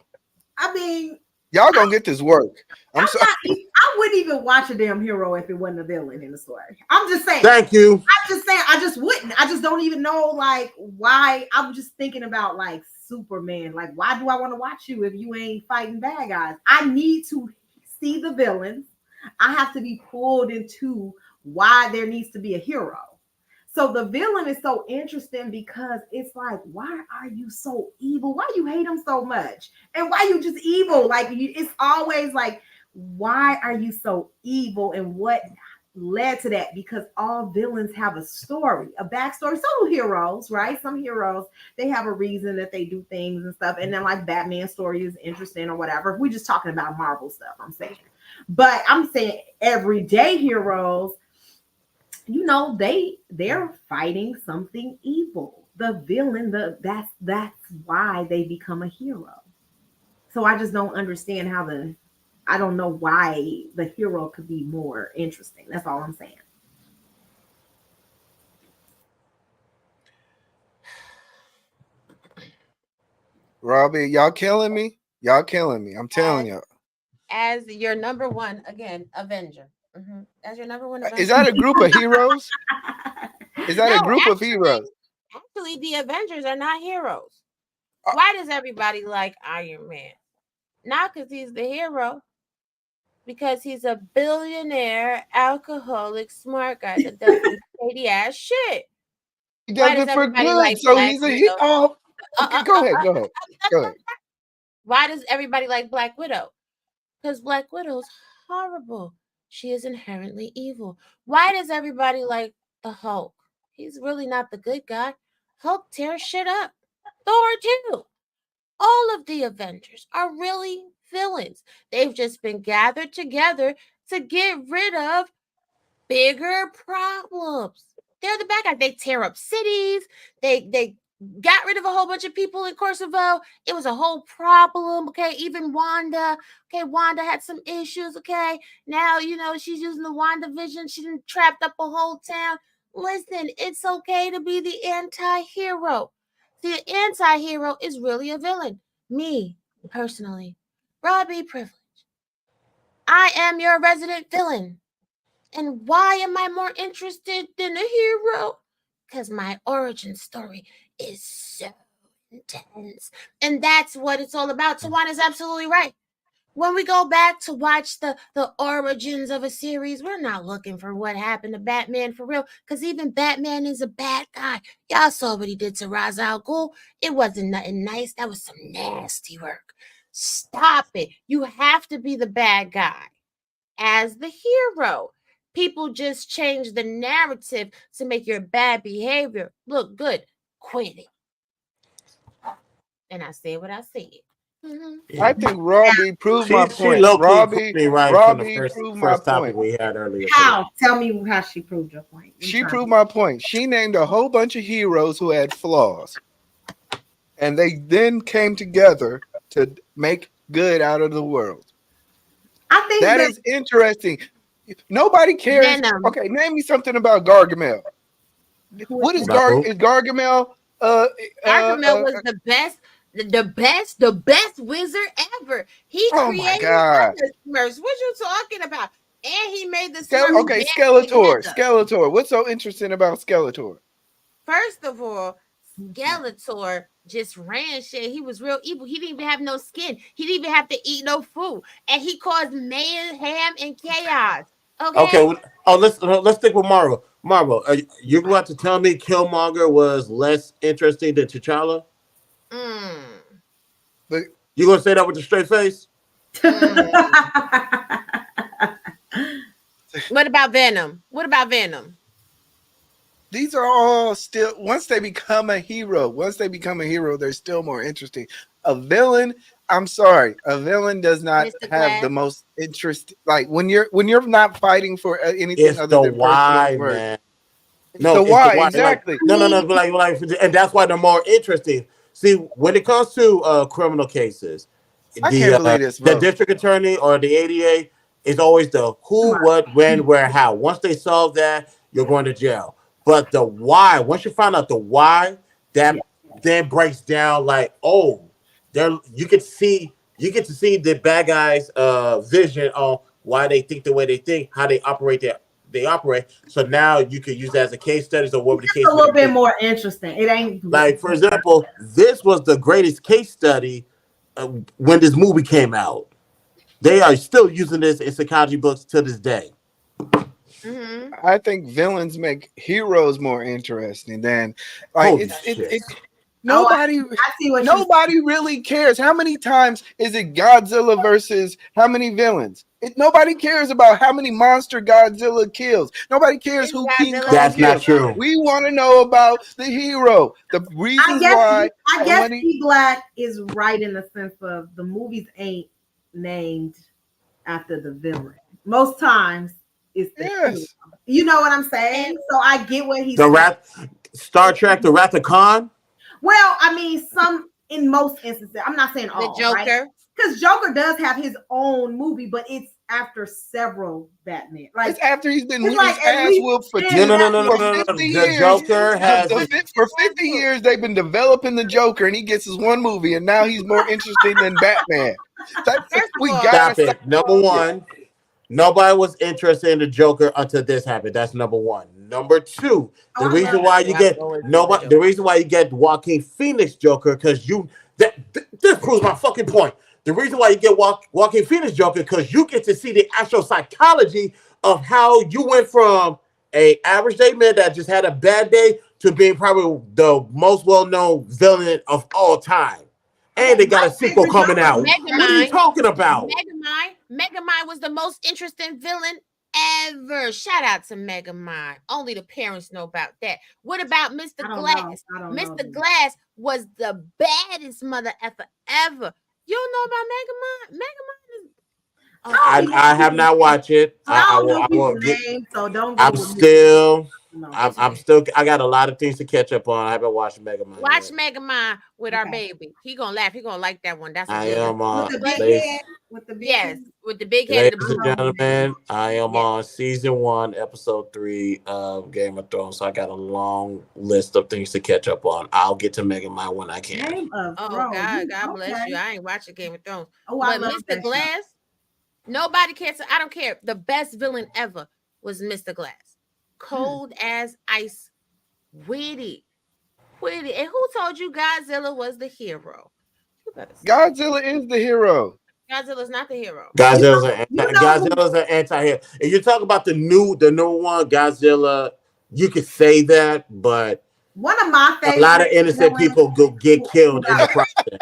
I mean, y'all gonna get this work. I'm sorry. I wouldn't even watch a damn hero if it wasn't a villain in the story. I'm just saying. Thank you. I'm just saying. I just wouldn't. I just don't even know like why. I'm just thinking about like Superman. Like, why do I want to watch you if you ain't fighting bad guys? I need to see the villains. I have to be pulled into why there needs to be a hero. So the villain is so interesting because it's like, why are you so evil? Why you hate him so much? And why you just evil? Like, it's always like, why are you so evil? And what led to that? Because all villains have a story, a backstory. So do heroes, right? Some heroes, they have a reason that they do things and stuff. And then like Batman's story is interesting or whatever. We're just talking about Marvel stuff, I'm saying. But I'm saying everyday heroes, you know, they're fighting something evil. The villain, that's why they become a hero. So I just don't understand I don't know why the hero could be more interesting. That's all I'm saying. Robbie, y'all killing me. Y'all killing me. I'm telling y'all. As your number one, again, Avenger. As your number one Avenger. Is that a group of heroes? Is that a group of heroes? Actually, the Avengers are not heroes. Why does everybody like Iron Man? Not because he's the hero. Because he's a billionaire, alcoholic, smart guy that does some shady ass shit. He does it for good, like so Black he's a hero. Oh, okay, go ahead. Why does everybody like Black Widow? Because Black Widow's horrible. She is inherently evil. Why does everybody like the Hulk? He's really not the good guy. Hulk tears shit up. Thor too. All of the Avengers are really villains. They've just been gathered together to get rid of bigger problems. They're the bad guys. They tear up cities. They got rid of a whole bunch of people in Kosovo. It was a whole problem. Okay, even Wanda. Okay, Wanda had some issues. Okay, now you know she's using the WandaVision. She done trapped up a whole town. Listen, it's okay to be the anti-hero. The anti-hero is really a villain. Me, personally, Robbie Privilege. I am your resident villain. And why am I more interested than a hero? Because my origin story is so intense. And that's what it's all about. Tawana's absolutely right. When we go back to watch the origins of a series, we're not looking for what happened to Batman for real, because even Batman is a bad guy. Y'all saw what he did to Ra's al Ghul. It wasn't nothing nice. That was some nasty work. Stop it. You have to be the bad guy as the hero. People just change the narrative to make your bad behavior look good. Quit it. And I said what I said. I think Robbie proved my point. Robbie proved my point. We had earlier. How? Tell me how she proved your point. She proved my point. She named a whole bunch of heroes who had flaws, and they then came together to make good out of the world. I think that is interesting. Nobody cares. Venom. Okay, name me something about Gargamel. What is Gargamel? Gargamel was the best wizard ever. He created the Smurfs. What you talking about? And he made the Smurfs. Okay, Skeletor. What's so interesting about Skeletor? First of all, Skeletor just ran shit. He was real evil. He didn't even have no skin. He didn't even have to eat no food, and he caused mayhem and chaos. Okay. Oh, let's stick with Marvel. Marvel, you're going to tell me Killmonger was less interesting than T'Challa? But you gonna say that with a straight face? What about Venom? these are all still, once they become a hero, they're still more interesting. A villain, I'm sorry, a villain does not Mr. have the Glass. most interest. Like when you're not fighting for anything It's other the than why, personal worth. man. The It's the why, why. Like exactly. no, like, and that's why they're more interesting. See, when it comes to criminal cases, I can't believe this, the bro. district attorney or the ADA is always the who, what, when, where, how. Once they solve that, you're going to jail. But the why, once you find out the why, that then breaks down like, oh, there you get to see the bad guys' vision on why they think the way they think, how they operate they operate. So now you could use that as a case studies or whatever the case It's a little may bit be. more interesting. It ain't Like, for example, this was the greatest case study when this movie came out. They are still using this in psychology books to this day. Mm-hmm. I think villains make heroes more interesting than like Holy it's shit. nobody I see what nobody really cares. How many times is it Godzilla versus how many villains? Nobody cares about how many monster Godzilla kills. Nobody cares It's who King Godzilla. Kong That's not kills. true. We want to know about the hero, the reasons why. I guess somebody- P Black is right in the sense of the movies ain't named after the villain. Most times it's the hero. Yes. You know what I'm saying? So I get what he's The saying. Star Trek, the Wrath of Khan. Well, I mean, in most instances, I'm not saying The all, Joker. because Joker does have his own movie, but it's after several Batman. Like It's after he's been it's his like at ass least whooped for 10 No. for Batman. 50 The years. Joker has For 50 years, they've been developing the Joker, and he gets his one movie, and now he's more interesting than Batman. We all, gotta stop it. Number one, nobody was interested in the Joker until this happened. That's number one. Number two, Oh, I reason love why that. you get the reason why you get Joaquin Phoenix Joker because this proves my fucking point. The reason why you get Joaquin Phoenix Joker because you get to see the actual psychology of how you went from a average day man that just had a bad day to being probably the most well-known villain of all time. And they got a sequel coming out. What are you talking about? Megamind was the most interesting villain ever. Shout out to Megamind. Only the parents know about that. What about Mr. I don't Glass? know. Mr. Glass was the baddest mother ever. You don't know about Megamind? Megamind is. I have not watched it. I don't know people's names, so don't go I'm with still. me. No. I'm still. I got a lot of things to catch up on. I haven't watched Megamind. Watch yet. Megamind with our Okay. baby. He gonna laugh. He gonna like that one. That's a I good am one. With the big ladies, head, with the big Yes, head. with the big head. And the ladies and blue. gentlemen. I am Yes. on season 1, episode 3 of Game of Thrones. So I got a long list of things to catch up on. I'll get to Megamind when I can. Game of Oh Thrones. God bless Okay. you. I ain't watching Game of Thrones. Oh, I But love Mr. that show. Glass, nobody cares. I don't care. The best villain ever was Mr. Glass. Cold as ice, witty. And who told you Godzilla was the hero? You better say. Godzilla is the hero. Godzilla's not the hero. Godzilla's an anti-hero. If you talk about the new one, Godzilla, you could say that, but One of my favorite. a lot of innocent people get killed in the process.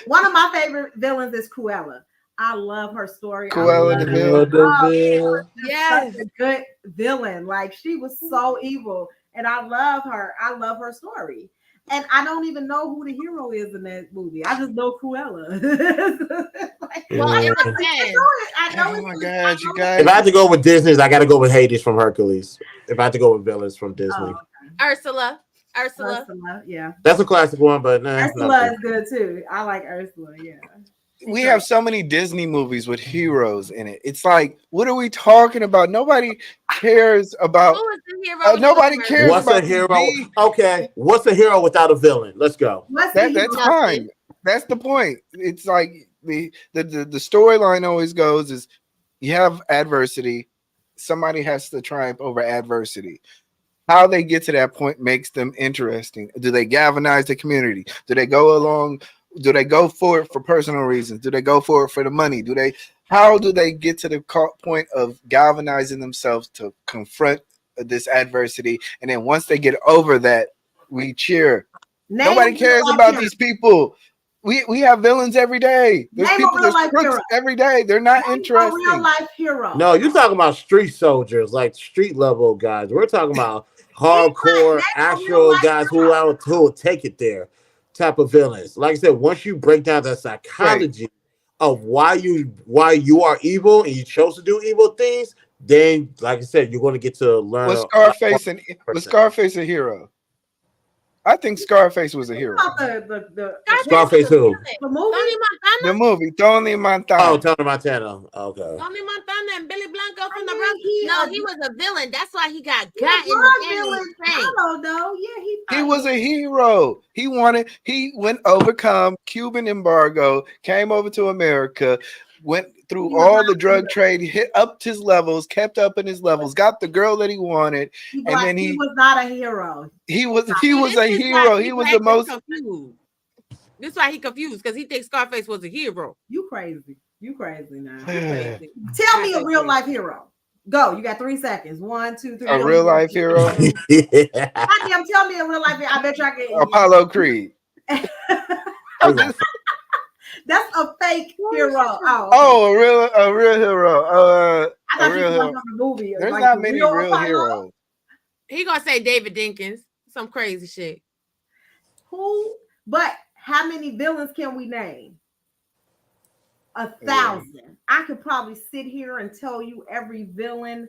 One of my favorite villains is Cruella. I love her story. Cruella I de love her. Vil. Yes. Such a good villain. Like she was so evil, and I love her. I love her story. And I don't even know who the hero is in that movie. I just know Cruella. Like, Well, Yeah. it depends. I know Oh it's- my I God, you know guys. If I had to go with Disney, I got to go with Hades from Hercules. If I had to go with villains from Disney, Oh, Ursula. Ursula, yeah. that's a classic one. But nah, Ursula is good too. I like Ursula, yeah. We have so many Disney movies with heroes in it. It's like, what are we talking about? Nobody cares about. Who is the hero? Nobody cares What's about a hero? these- Okay, what's a hero without a villain? Let's go. What's That's the hero? fine. That's the point. It's like the storyline always goes is you have adversity. Somebody has to triumph over adversity. How they get to that point makes them interesting. Do they galvanize the community? Do they go along? Do they go for it for personal reasons? Do they go for it for the money? How do they get to the point of galvanizing themselves to confront this adversity? And then once they get over that, we cheer. Nobody cares about these people. We have villains every day. There's Name a people, real there's life crooks hero. every day. They're not Name a interesting. real life hero. No, you're talking about street soldiers, like street level guys. We're talking about hardcore, actual guys who will take it there, type of villains. Like I said, once you break down the psychology of why you are evil and you chose to do evil things, then, like I said, you're going to get to learn. Was Scarface a hero? I think Scarface was a hero. Scarface who? The movie? Tony Montana? The movie, Tony Montana. Oh, Tony Montana. Okay. Tony Montana and Billy Blanco from the mean, Bronx. he- He was a villain. That's why he got He got in was the villain. end. I don't know. Yeah, He was a hero. He went overcome Cuban embargo, came over to America, went through all the drug trade, hit up his levels, kept up in his levels, got the girl that he wanted, and then he was not a hero. he was a hero. He was the most confused. This is why he confused, because he thinks Scarface was a hero. You crazy. You crazy now. You crazy. Tell me a real life hero. Go. You got 3 seconds. 1, 2, 3. A real life hero. Goddamn, tell me a real life hero. I bet you I can. Apollo Creed. That's a fake hero. A real hero. I thought a you real were hero. talking about the movie. There's like not the many real real Apollo. heroes. He gonna say David Dinkins, some crazy shit. Who? But how many villains can we name? 1,000. I could probably sit here and tell you every villain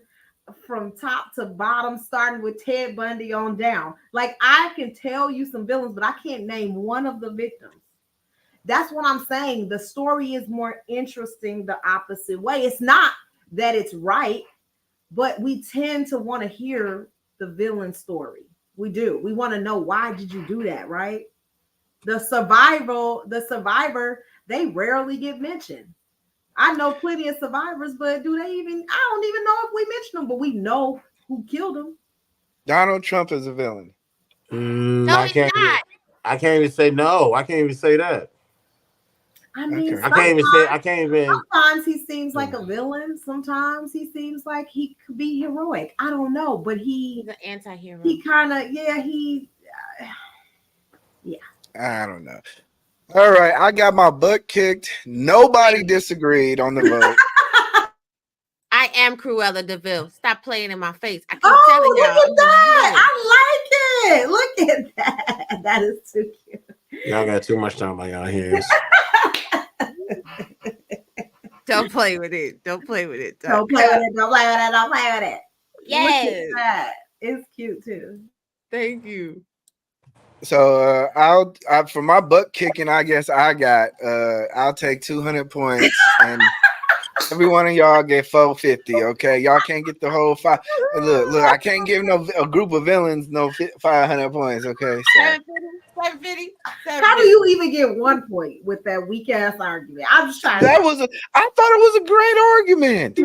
from top to bottom, starting with Ted Bundy on down. Like, I can tell you some villains, but I can't name one of the victims. That's what I'm saying. The story is more interesting the opposite way. It's not that it's right, but we tend to want to hear the villain story. We do. We want to know, why did you do that, right? The survivor, they rarely get mentioned. I know plenty of survivors, but I don't even know if we mention them, but we know who killed them. Donald Trump is a villain. No, he's not. I can't even say no. I can't even say that. I mean, I can't even. Sometimes he seems like a villain. Sometimes he seems like he could be heroic. I don't know, but he's an anti-hero. He kind of, I don't know. All right, I got my butt kicked. Nobody disagreed on the vote. I am Cruella DeVille. Stop playing in my face. I keep Oh, telling look y'all. at that! I like it. Look at that. That is too cute. Y'all got too much time on y'all hands. Don't play with it. Don't play with it. Don't play with it. Don't play with it. Don't play with it. Yes. Look at that. It's cute too. Thank you. So I'll for my butt kicking, I guess I'll take 200 points, and every one of y'all get 450. Okay, y'all can't get the whole 5. Look, I can't give a group of villains no 500 points. Okay, so 750. How do you even get 1 point with that weak ass argument? I'm just trying. I thought it was a great argument.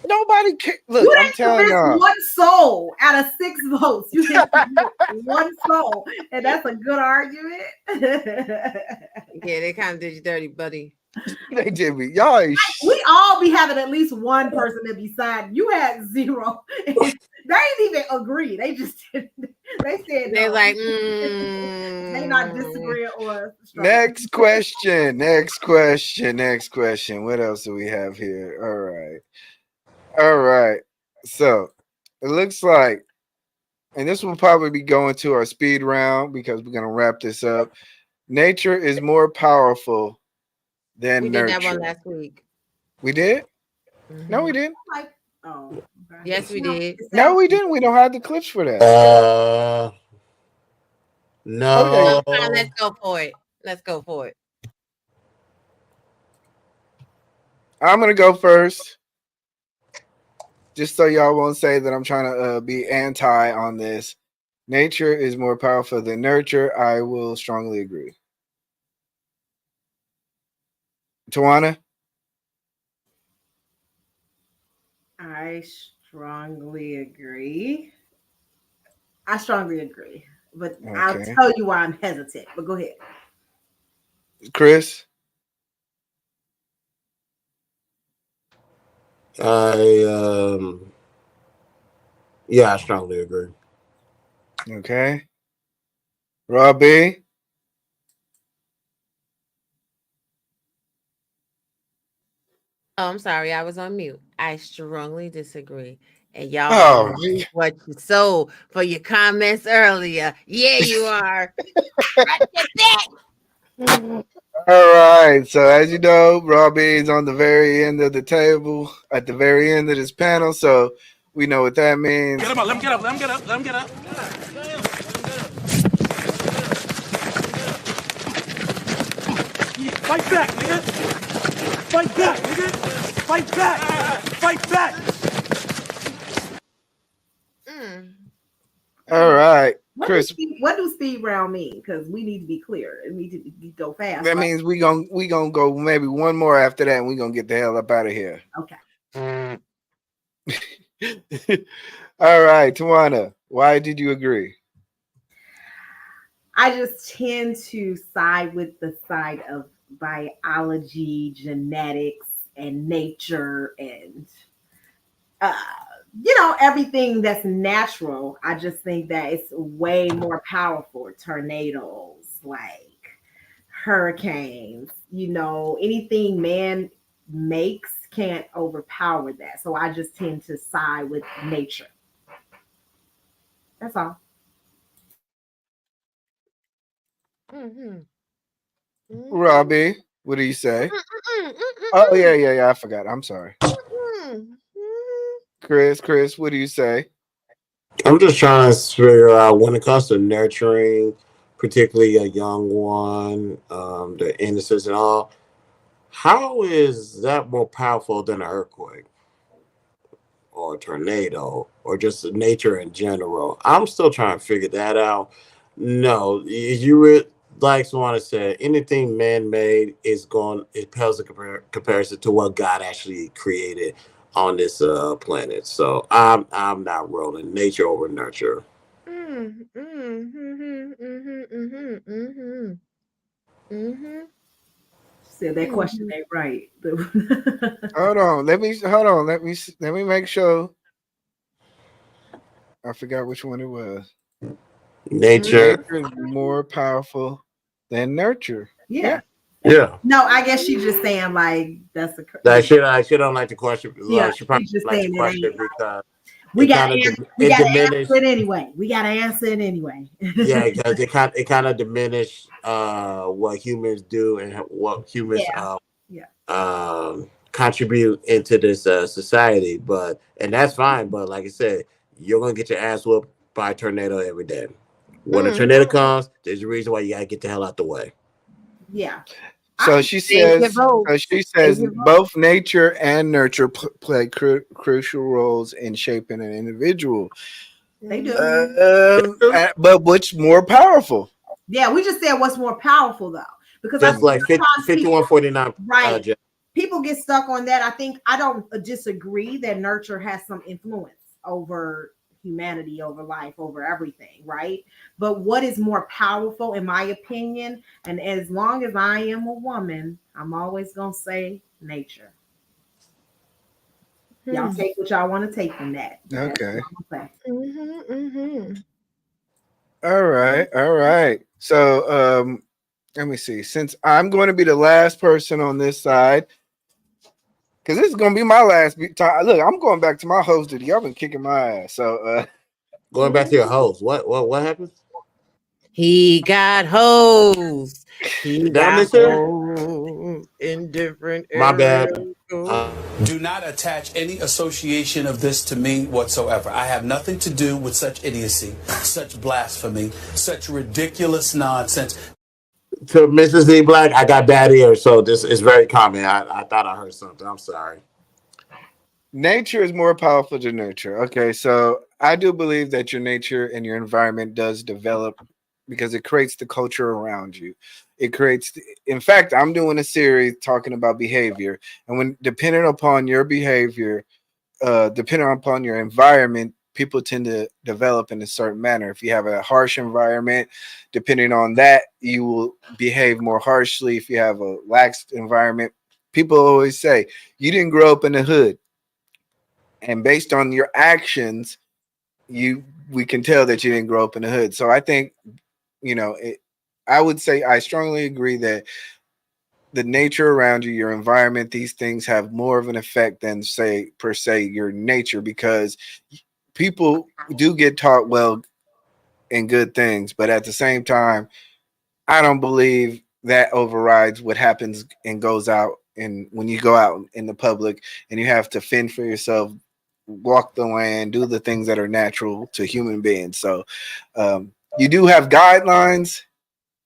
Nobody cares. Look, I'm telling y'all. One soul out of 6 votes. You did one soul, and that's a good argument. Yeah, they kind of did you dirty, buddy. They did me. Y'all ain't we all be having at least one person that be siding. You had 0. They ain't even agree. They just didn't. They said they're no. like, they not disagreeing or Next question. What else do we have here? All right. So it looks like, and this will probably be going to our speed round because we're gonna wrap this up. Nature is more powerful than nurture. We did that one last week. We did? Mm-hmm. No, we didn't. Okay. Yes, we did. No, we didn't. We don't have the clips for that. No. Okay. Let's go for it. I'm gonna go first, just so y'all won't say that I'm trying to be anti on this. Nature is more powerful than nurture. I will strongly agree. Tawana? I strongly agree. But Okay. I'll tell you why I'm hesitant. But go ahead. Chris? I strongly agree. Okay. Robbie? Oh, I'm sorry, I was on mute. I strongly disagree. And y'all Oh, gonna reap what you sow for your comments earlier. Yeah, you are. Right at that. all right. So as you know, Robbie is on the very end of the table, at the very end of this panel. So we know what that means. Get him up. Let him get up. Let him get up. Let him get up. Fight back, nigga. Fight back, nigga. Fight back. Fight back. Mm. All right, What Chris. what do speed round mean? Because we need to be clear. It needs to go fast. That right? means we gonna go maybe one more after that, and we gonna get the hell up out of here. Okay. All right, Tawana, why did you agree? I just tend to side with the side of biology, genetics, and nature, and everything that's natural. I just think that it's way more powerful. Tornadoes, like hurricanes, anything man makes can't overpower that. So I just tend to side with nature. That's all. Mm-hmm. Robbie, what do you say? Mm-mm, Oh mm-mm, yeah. I forgot. I'm sorry. mm-mm, Chris, what do you say? I'm just trying to figure out when it comes to nurturing, particularly a young one, the innocence and all. How is that more powerful than an earthquake or a tornado or just nature in general? I'm still trying to figure that out. No, like Swana said, anything man-made is going. It pales in comparison to what God actually created on this planet. So I'm not rolling nature over nurture. mm, mhm, mhm, mhm, mhm, mhm, Said that question mhm. ain't right. Hold on. Let me make sure. I forgot which one it was. Nature, Nature is more powerful than nurture. Yeah. Yeah. yeah. No, I guess she's just saying like that's a Like she don't like the question. yeah. Like she probably She's just don't like the saying it ain't. question because We it got kind to of answer. We it got to answer diminished. it anyway. We got to answer it anyway. Yeah, because it kind of diminished what humans do and what humans Yeah. Yeah. contribute into this society. And that's fine. But like I said, you're gonna get your ass whooped by a tornado every day. When a Mm. tornado comes, there's a reason why you gotta get the hell out the way. Yeah. So I, she Save your says. vote. So she Save says your vote. both nature and nurture play crucial roles in shaping an individual. they do. But which more powerful? Yeah. We just said what's more powerful though, because I Just think like Mhm. 50, sometimes people 5149. right. People get stuck on that. I think I don't disagree that nurture has some influence over humanity, over life, over everything, right? But what is more powerful, in my opinion, and as long as I am a woman, I'm always gonna say nature. Y'all Hmm. take what y'all want to take from that. But that's Okay. what I'm gonna say. Mhm, mhm. All right. All right. So let me see. Since I'm going to be the last person on this side, because this is going to be my last time. Look, I'm going back to my host duty. Y'all been kicking my ass. So Going back to your host, what happened? He got hoes. He Did I got miss her? hoes in different My bad. areas. Do not attach any association of this to me whatsoever. I have nothing to do with such idiocy, such blasphemy, such ridiculous nonsense. To Mrs. E Black, I got bad ears, so this is very common. I thought I heard something. I'm sorry. nature is more powerful than nurture. Okay. So I do believe that your nature and your environment does develop because it creates the culture around you. It creates, in fact, I'm doing a series talking about behavior. And when depending upon your behavior, depending upon your environment, people tend to develop in a certain manner. If you have a harsh environment, depending on that, you will behave more harshly. If you have a lax environment, people always say, you didn't grow up in the hood. And based on your actions, we can tell that you didn't grow up in the hood. So I think, you know, I would say I strongly agree that the nature around you, your environment, these things have more of an effect than say per se your nature, because people do get taught well and good things, but at the same time, I don't believe that overrides what happens and goes out. And when you go out in the public and you have to fend for yourself, walk the land, do the things that are natural to human beings. So you do have guidelines,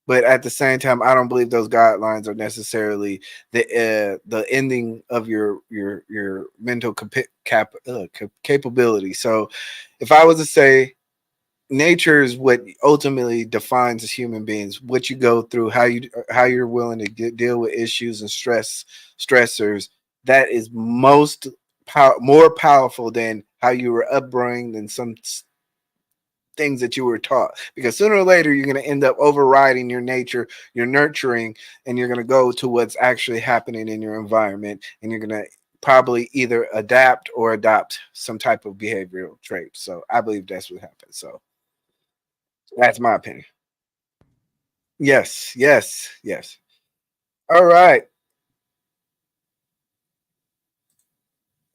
but at the same time, I don't believe those guidelines are necessarily the ending of your mental capability. So if I was to say, nature is what ultimately defines as human beings, what you go through, how you're willing to deal with issues and stressors, that is more powerful than how you were upbringing and some things that you were taught, because sooner or later you're going to end up overriding your nature, your nurturing, and you're going to go to what's actually happening in your environment, and you're going to probably either adapt or adopt some type of behavioral trait. So I believe that's what happens. So that's my opinion. Yes. All right.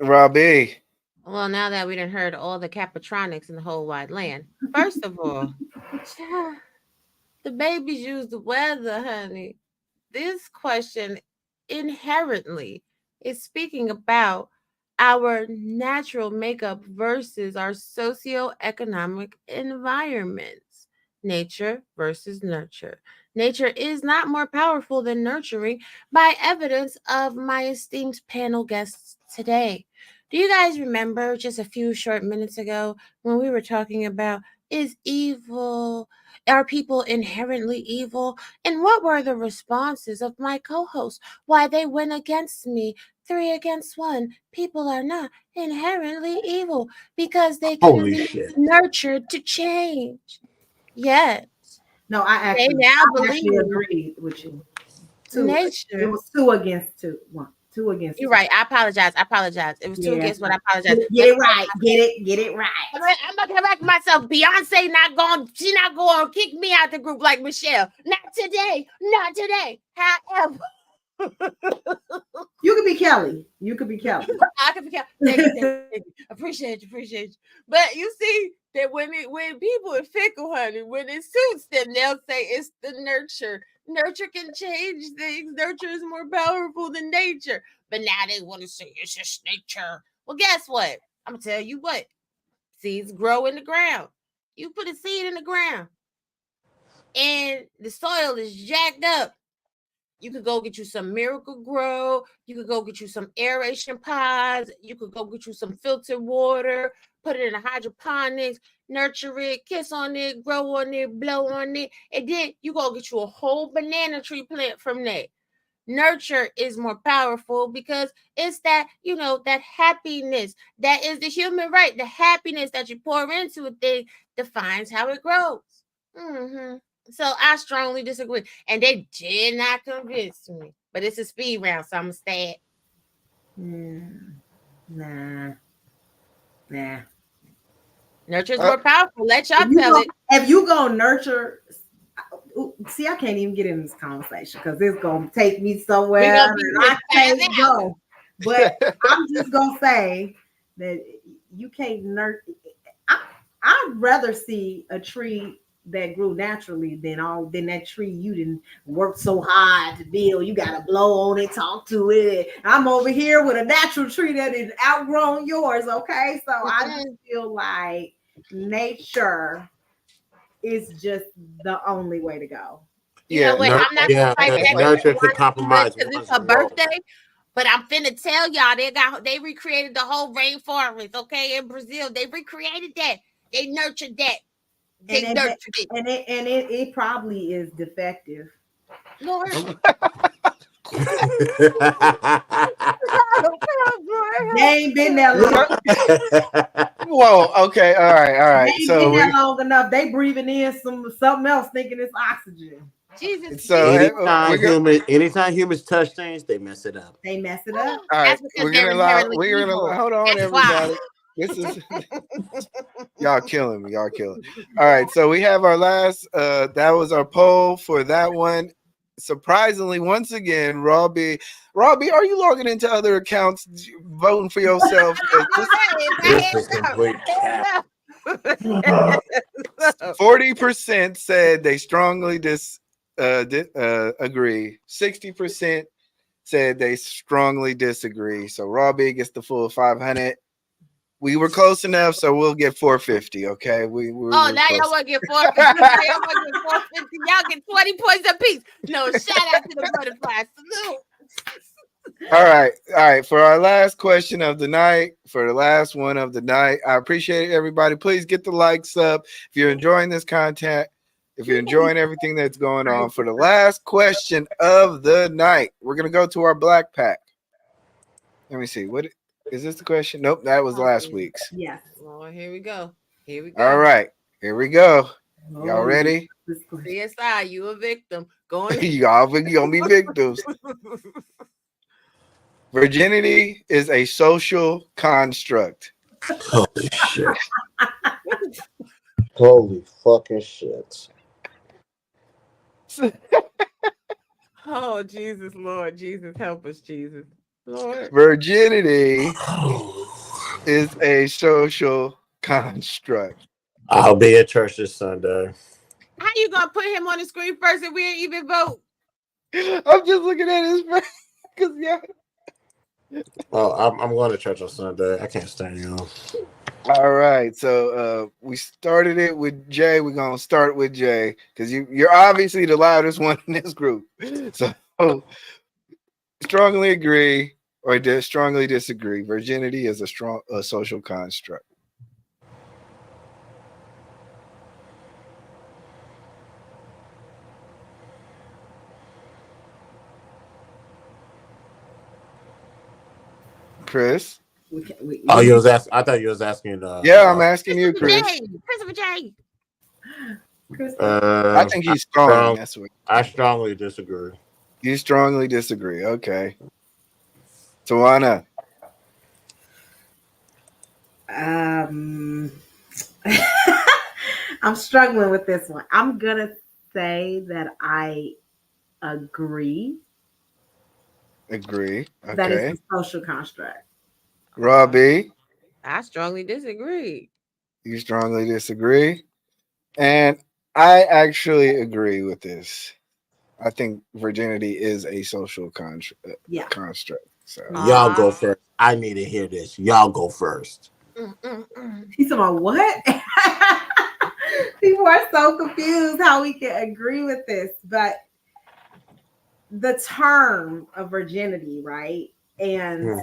Robbie. Well, now that we done heard all the Capatronics in the whole wide land, first of all, the babies use the weather, honey. This question inherently is speaking about our natural makeup versus our socioeconomic environments. Nature versus nurture. Nature is not more powerful than nurturing, by evidence of my esteemed panel guests today. Do you guys remember just a few short minutes ago when we were talking about, are people inherently evil? And what were the responses of my co-hosts? Why they went against me, 3 against 1. People are not inherently evil because they can be nurtured to change. Yes. No, I actually agreed with you. Nature. It was 2 against 2. 2 against 2. You're right. I apologize. It was 2 against 1. I apologize. Get it right. Get it right. I'm gonna correct myself. Beyonce she's not going to kick me out the group like Michelle. Not today. However, you could be Kelly. I could be Kelly. Thank you. Appreciate you. But you see that when people are fickle, honey, when it suits them, they'll say it's the nurture. Nurture can change things. Nurture is more powerful than nature. But now they want to say it's just nature. Well, guess what? I'm gonna tell you what. Seeds grow in the ground. You put a seed in the ground and the soil is jacked up. You could go get you some Miracle-Gro. You could go get you some aeration pods. You could go get you some filtered water, put it in a hydroponics, nurture it, kiss on it, grow on it, blow on it. And then you go get you a whole banana tree plant from that. Nurture is more powerful because it's that, that happiness. That is the human right. The happiness that you pour into a thing defines how it grows. Mm-hmm. So I strongly disagree. And they did not convince me. But it's a speed round, so I'm going to stay Nah. Nurture is more powerful. Let y'all tell it. If you go nurture, see, I can't even get in this conversation because it's going to take me somewhere I can't go. But I'm just going to say that you can't nurture. I'd rather see a tree that grew naturally than that tree you didn't work so hard to build. You got to blow on it, talk to it. I'm over here with a natural tree that is outgrown yours. Okay. So I just feel like nature is just the only way to go. I'm not gonna fight nurture can compromise because it's her birthday. But I'm finna tell y'all they recreated the whole rainforest, okay, in Brazil. They recreated that. They nurtured that. They nurtured it. And it probably is defective. Lord. They ain't been there long. Whoa, okay, all right. They ain't been there long enough. They breathing in something else thinking it's oxygen. Jesus. So anytime humans touch things, they mess it up. All right, we're gonna hold on, everybody. This is y'all killing me. All right, so we have our last. That was our poll for that one. surprisingly, once again, Robbie, are you logging into other accounts voting for yourself? 'Cause This is complete cap. 40% said they strongly agree. 60% said they strongly disagree. So Robbie gets the full 500. We were close enough, so we'll get 450. Okay. Now y'all want to get 450. Y'all want to get 450. Y'all get 20 points apiece. No, shout out to the butterfly. Salute. All right. For our last question of the night, for the last one of the night, I appreciate it, everybody. Please get the likes up if you're enjoying this content. If you're enjoying everything that's going on, for the last question of the night, we're gonna go to our black pack. Let me see. What is this the question? Nope, that was last week's. Yes. Oh, here we go. Here we go. All right, here we go. Y'all ready? CSI, you a victim. Going. Y'all gonna be victims. Virginity is a social construct. Holy shit. Holy fucking shit. Oh, Jesus, Lord, Jesus, help us, Jesus. Lord. Virginity is a social construct. I'll be at church this Sunday. How you gonna put him on the screen first if we ain't even vote? I'm just looking at his face because Oh, I'm going to church on Sunday. I can't stand you. All right, so we started it with Jay. We're gonna start with Jay because you're obviously the loudest one in this group. So strongly agree or strongly disagree. Virginity is a social construct. Chris? Oh, you was asking. I thought you was asking. Yeah, I'm asking you, Chris. Christopher J. I think he's strong. That's what I strongly disagree. You strongly disagree. Okay. Tawana. I'm struggling with this one. I'm gonna say that I agree. Agree. Okay. That is a social construct. Robbie. I strongly disagree. You strongly disagree. And I actually agree with this. I think virginity is a social construct. So y'all go first. I need to hear this. Y'all go first. He's about what? People are so confused how we can agree with this, but the term of virginity, right? And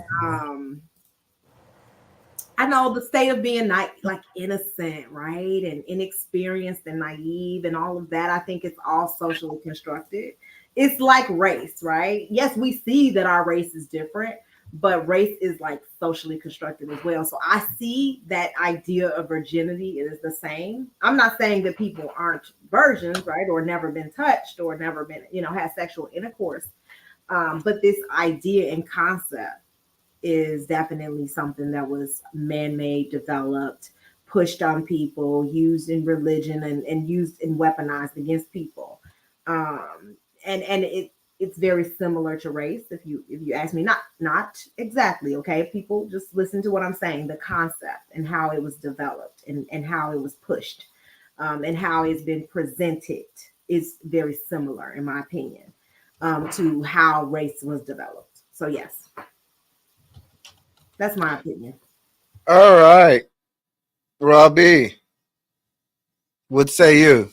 I know the state of being like innocent, right? And inexperienced and naive and all of that. I think it's all socially constructed. It's like race, right? Yes, we see that our race is different, but race is like socially constructed as well. So I see that idea of virginity is the same. I'm not saying that people aren't virgins, right? Or never been touched or never been, had sexual intercourse. But this idea and concept is definitely something that was man-made, developed, pushed on people, used in religion and used and weaponized against people. And it's very similar to race. If you ask me, not exactly, okay? People just listen to what I'm saying, the concept and how it was developed and how it was pushed and how it's been presented is very similar, in my opinion, to how race was developed. So yes. That's my opinion. All right. Robbie, what say you?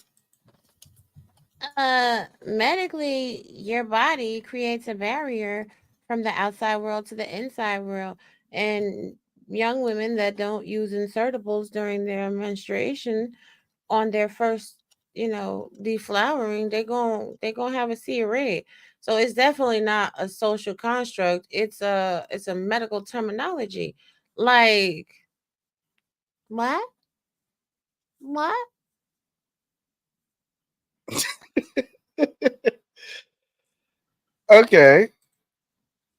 Medically, your body creates a barrier from the outside world to the inside world. And young women that don't use insertables during their menstruation on their first, deflowering, they're gonna have a sea of red. So it's definitely not a social construct. It's a medical terminology. Like what? Okay.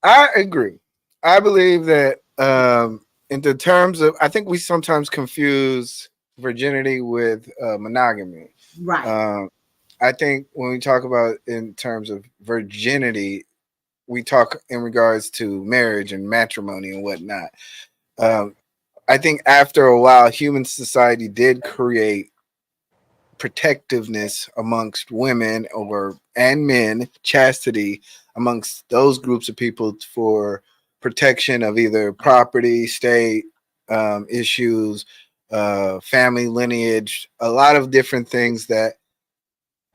I agree. I believe that in the terms of, I think we sometimes confuse virginity with monogamy. Right. I think when we talk about in terms of virginity, we talk in regards to marriage and matrimony and whatnot. I think after a while, human society did create protectiveness amongst women and men, chastity amongst those groups of people for protection of either property, state issues, family lineage, a lot of different things that,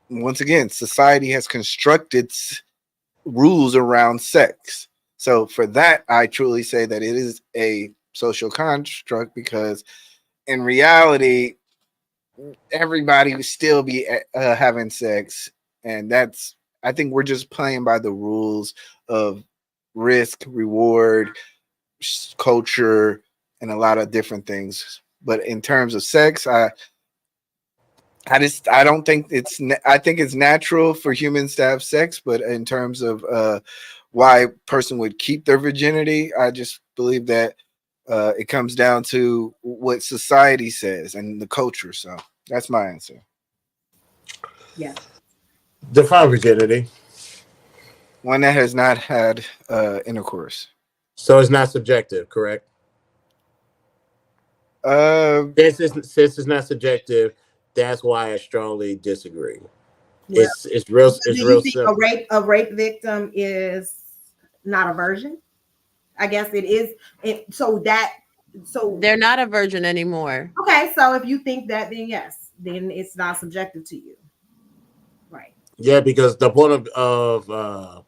once again, society has constructed rules around sex. So for that, I truly say that it is a social construct, because in reality, everybody would still be having sex, and that's, I think we're just playing by the rules of risk, reward, culture, and a lot of different things. But in terms of sex, I don't think I think it's natural for humans to have sex, but in terms of why a person would keep their virginity, I just believe that it comes down to what society says and the culture. So that's my answer. Yeah. Define virginity. One that has not had intercourse. So it's not subjective, correct? Since it's not subjective, that's why I strongly disagree. Well, It's real. do It's you real think simple. a rape victim is not a virgin? I guess it is. So They're not a virgin anymore. okay. So if you think that, then yes, then it's not subjective to you, right? Yeah, because the point of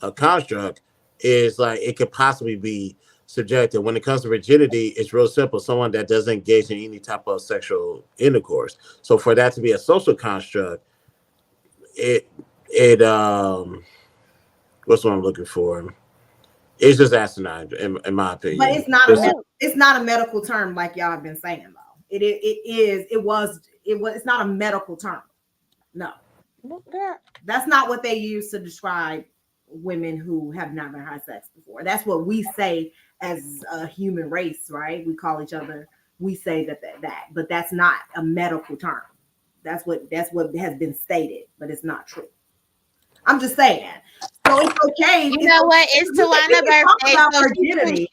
a construct is like it could possibly be subjective. When it comes to virginity, it's real simple. Someone that doesn't engage in any type of sexual intercourse. So for that to be a social construct, it what's what I'm looking for? It's just asinine, in my opinion. But it's not a medical term like y'all have been saying though. It's not a medical term. No, that's not what they use to describe women who have never had sex before. That's what we say as a human race, right? We call each other. We say that, but that's not a medical term. That's what has been stated, but it's not true. I'm just saying. So it's okay. You know what? It's Tawana's birthday. So virginity.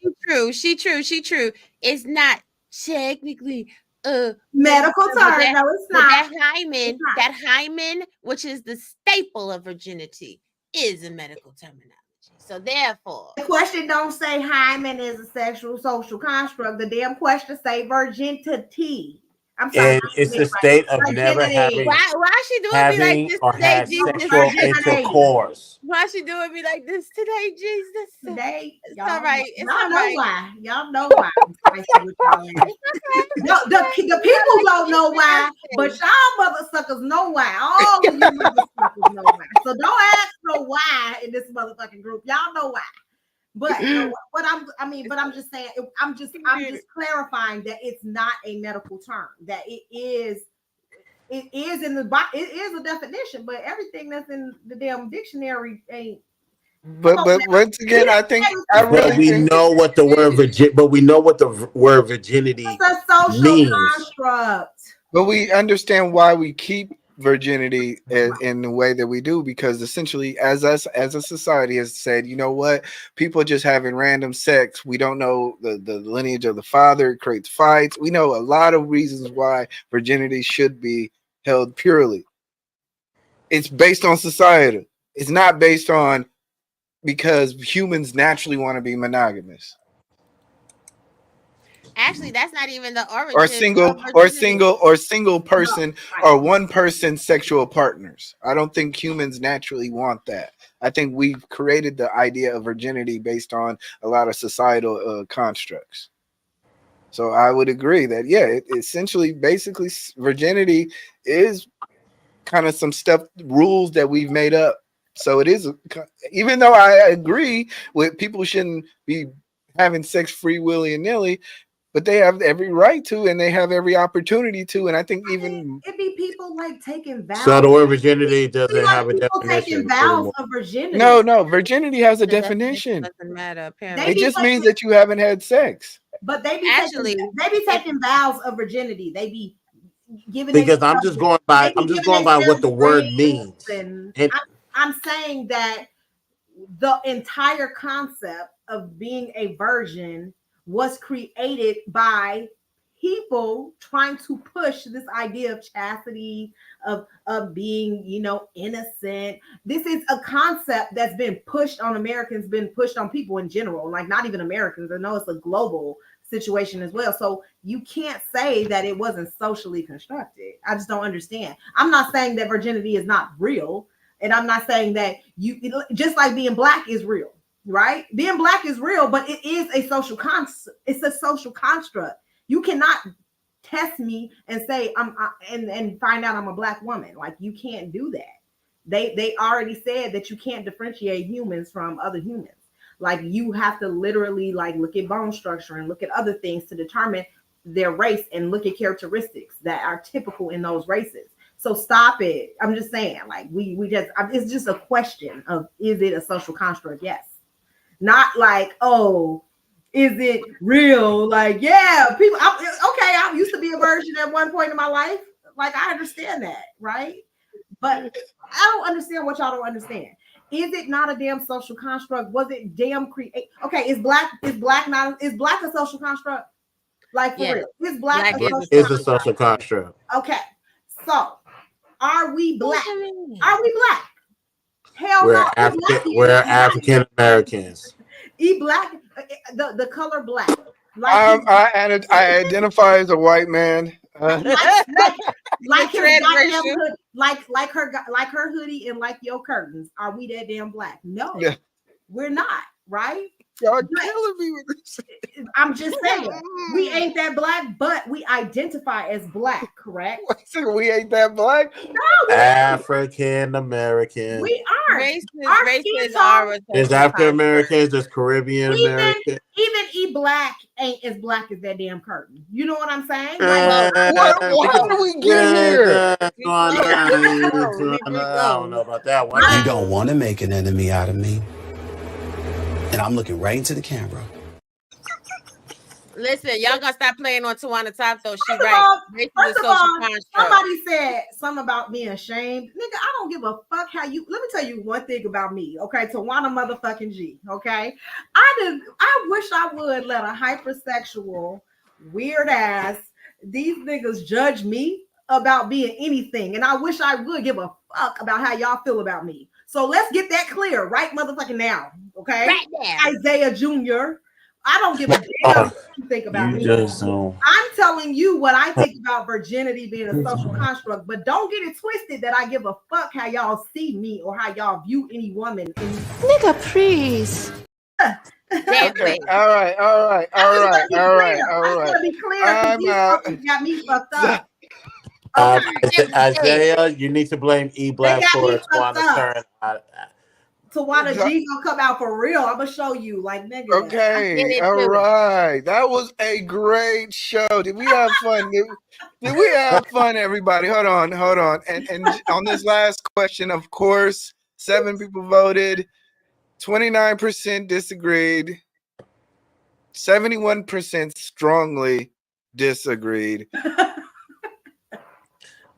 She true. It's not technically a medical term. No, it's not. That hymen, which is the staple of virginity, is a medical terminology. So therefore, the question don't say hymen is a sexual social construct. The damn question say virginity. I'm sorry. And it's the state of never having. Why she doing me like this today, sexual intercourse. Why she doing me like this today, Jesus? Today, it's all right. Y'all know why. Y'all know why. The people don't know why, but y'all motherfuckers know why. All of you motherfuckers know why. So don't ask no why in this motherfucking group. Y'all know why. But I'm just saying, I'm just clarifying that it's not a medical term. That it is in the it is a definition, but everything that's in the damn dictionary ain't. But once again, I think we know what the word virginity it's a social means. Construct. But we understand why we keep virginity in the way that we do, because essentially as a society has said, you know what, people just having random sex, we don't know the lineage of the father, it creates fights. We know a lot of reasons why virginity should be held purely. It's based on society. It's not based on because humans naturally want to be monogamous. Actually, that's not even the origin. Or single person or one person sexual partners. I don't think humans naturally want that. I think we've created the idea of virginity based on a lot of societal constructs. So I would agree that, yeah, basically virginity is kind of some rules that we've made up. So it is, even though I agree with people shouldn't be having sex free willy and nilly, but they have every right to, and they have every opportunity to. And I think even it'd be people like taking vows. So the word virginity doesn't have a definition. Taking vows of virginity. No, virginity has a definition. Doesn't matter. Apparently, it just means that you haven't had sex. But they be taking vows of virginity. They be giving Because I'm just going by what the word means. And And I'm saying that the entire concept of being a virgin was created by people trying to push this idea of chastity, of being, you know, innocent. This is a concept that's been pushed on Americans, been pushed on people in general, like not even Americans. I know it's a global situation as well. So you can't say that it wasn't socially constructed. I just don't understand. I'm not saying that virginity is not real, and I'm not saying that you just like being black is real, right? Being black is real, but it is a social concept. It's a social construct. You cannot test me and say and find out I'm a black woman. Like, you can't do that. They already said that you can't differentiate humans from other humans. Like, you have to literally like look at bone structure and look at other things to determine their race and look at characteristics that are typical in those races. So stop it. I'm just saying, like, it's just a question of, is it a social construct? Yes. Not like, oh, is it real? Like, yeah, people, I used to be a virgin at one point in my life. Like, I understand that, right? But I don't understand what y'all don't understand. Is it not a damn social construct? Was it damn Okay, is black a social construct? Like, for real, is black a social construct? Okay, so are we black? Are we black? Hell we're no. We're African Americans. Black, the color black. Like I identify as a white man. Like her hoodie and like your curtains. Are we that damn black? No, we're not. Right? Y'all killing me with this. I'm just saying, we ain't that black, but we identify as black, correct? We ain't that black? No, African American. We are. Races are. There's African Americans, there's Caribbean Americans. Even E-Black ain't as black as that damn curtain. You know what I'm saying? How do we get here? I don't know about that one. You don't want to make an enemy out of me. And I'm looking right into the camera. Listen, y'all gonna stop playing on Tawana Top though. She right. First of all, somebody said something about being ashamed. Nigga, I don't give a fuck how you. Let me tell you one thing about me. Okay, Tawana motherfucking G. Okay, I wish I would let a hypersexual, weird ass, these niggas judge me about being anything, and I wish I would give a fuck about how y'all feel about me. So let's get that clear right motherfucking now. Okay, right now. Isaiah Jr. I don't give a damn what you think about me. I'm telling you what I think about virginity being a social construct, but don't get it twisted that I give a fuck how y'all see me or how y'all view any woman. Nigga, please. Okay. All right. I'm gonna be clear. You got me fucked up. Isaiah, you need to blame E-Black for Tawana's turn. Tawana G gonna come out for real. I'm gonna show you, like, nigga. Okay, all right. That was a great show. Did we have fun? Did we have fun, everybody? Hold on. And on this last question, of course, 7 people voted, 29% disagreed, 71% strongly disagreed.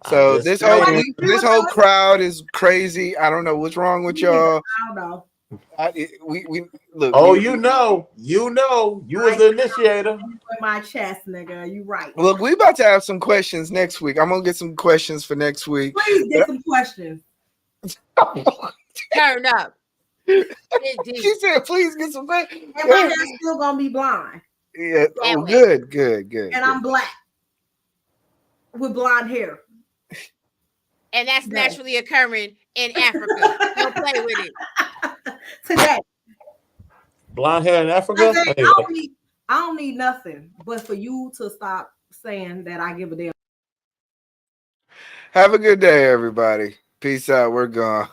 So this whole crowd is crazy. I don't know what's wrong with y'all. I don't know. We look. Oh, you was the initiator. In my chest, nigga. You right. Look, we about to have some questions next week. I'm gonna get some questions for next week. Please get some questions. Turn up. She said, "Please get some questions." And my hair's still gonna be blonde. Yeah. Oh, good. And I'm black with blonde hair. And that's naturally occurring in Africa. Don't play with it. Today. Blonde hair in Africa? I don't need nothing but for you to stop saying that I give a damn. Have a good day, everybody. Peace out. We're gone.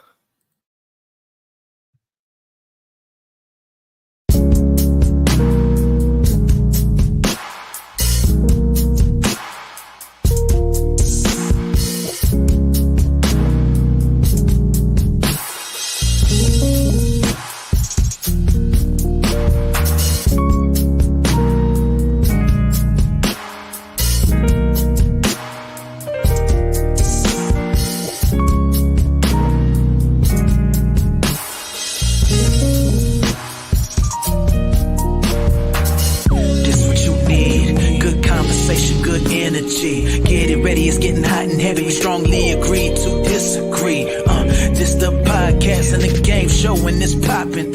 podcast and the game show when it's popping.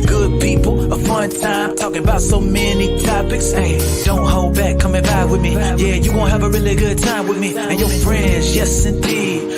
Good people, a fun time, talking about so many topics. Hey, don't hold back, come and vibe with me. Yeah, you gon' have a really good time with me and your friends, yes indeed.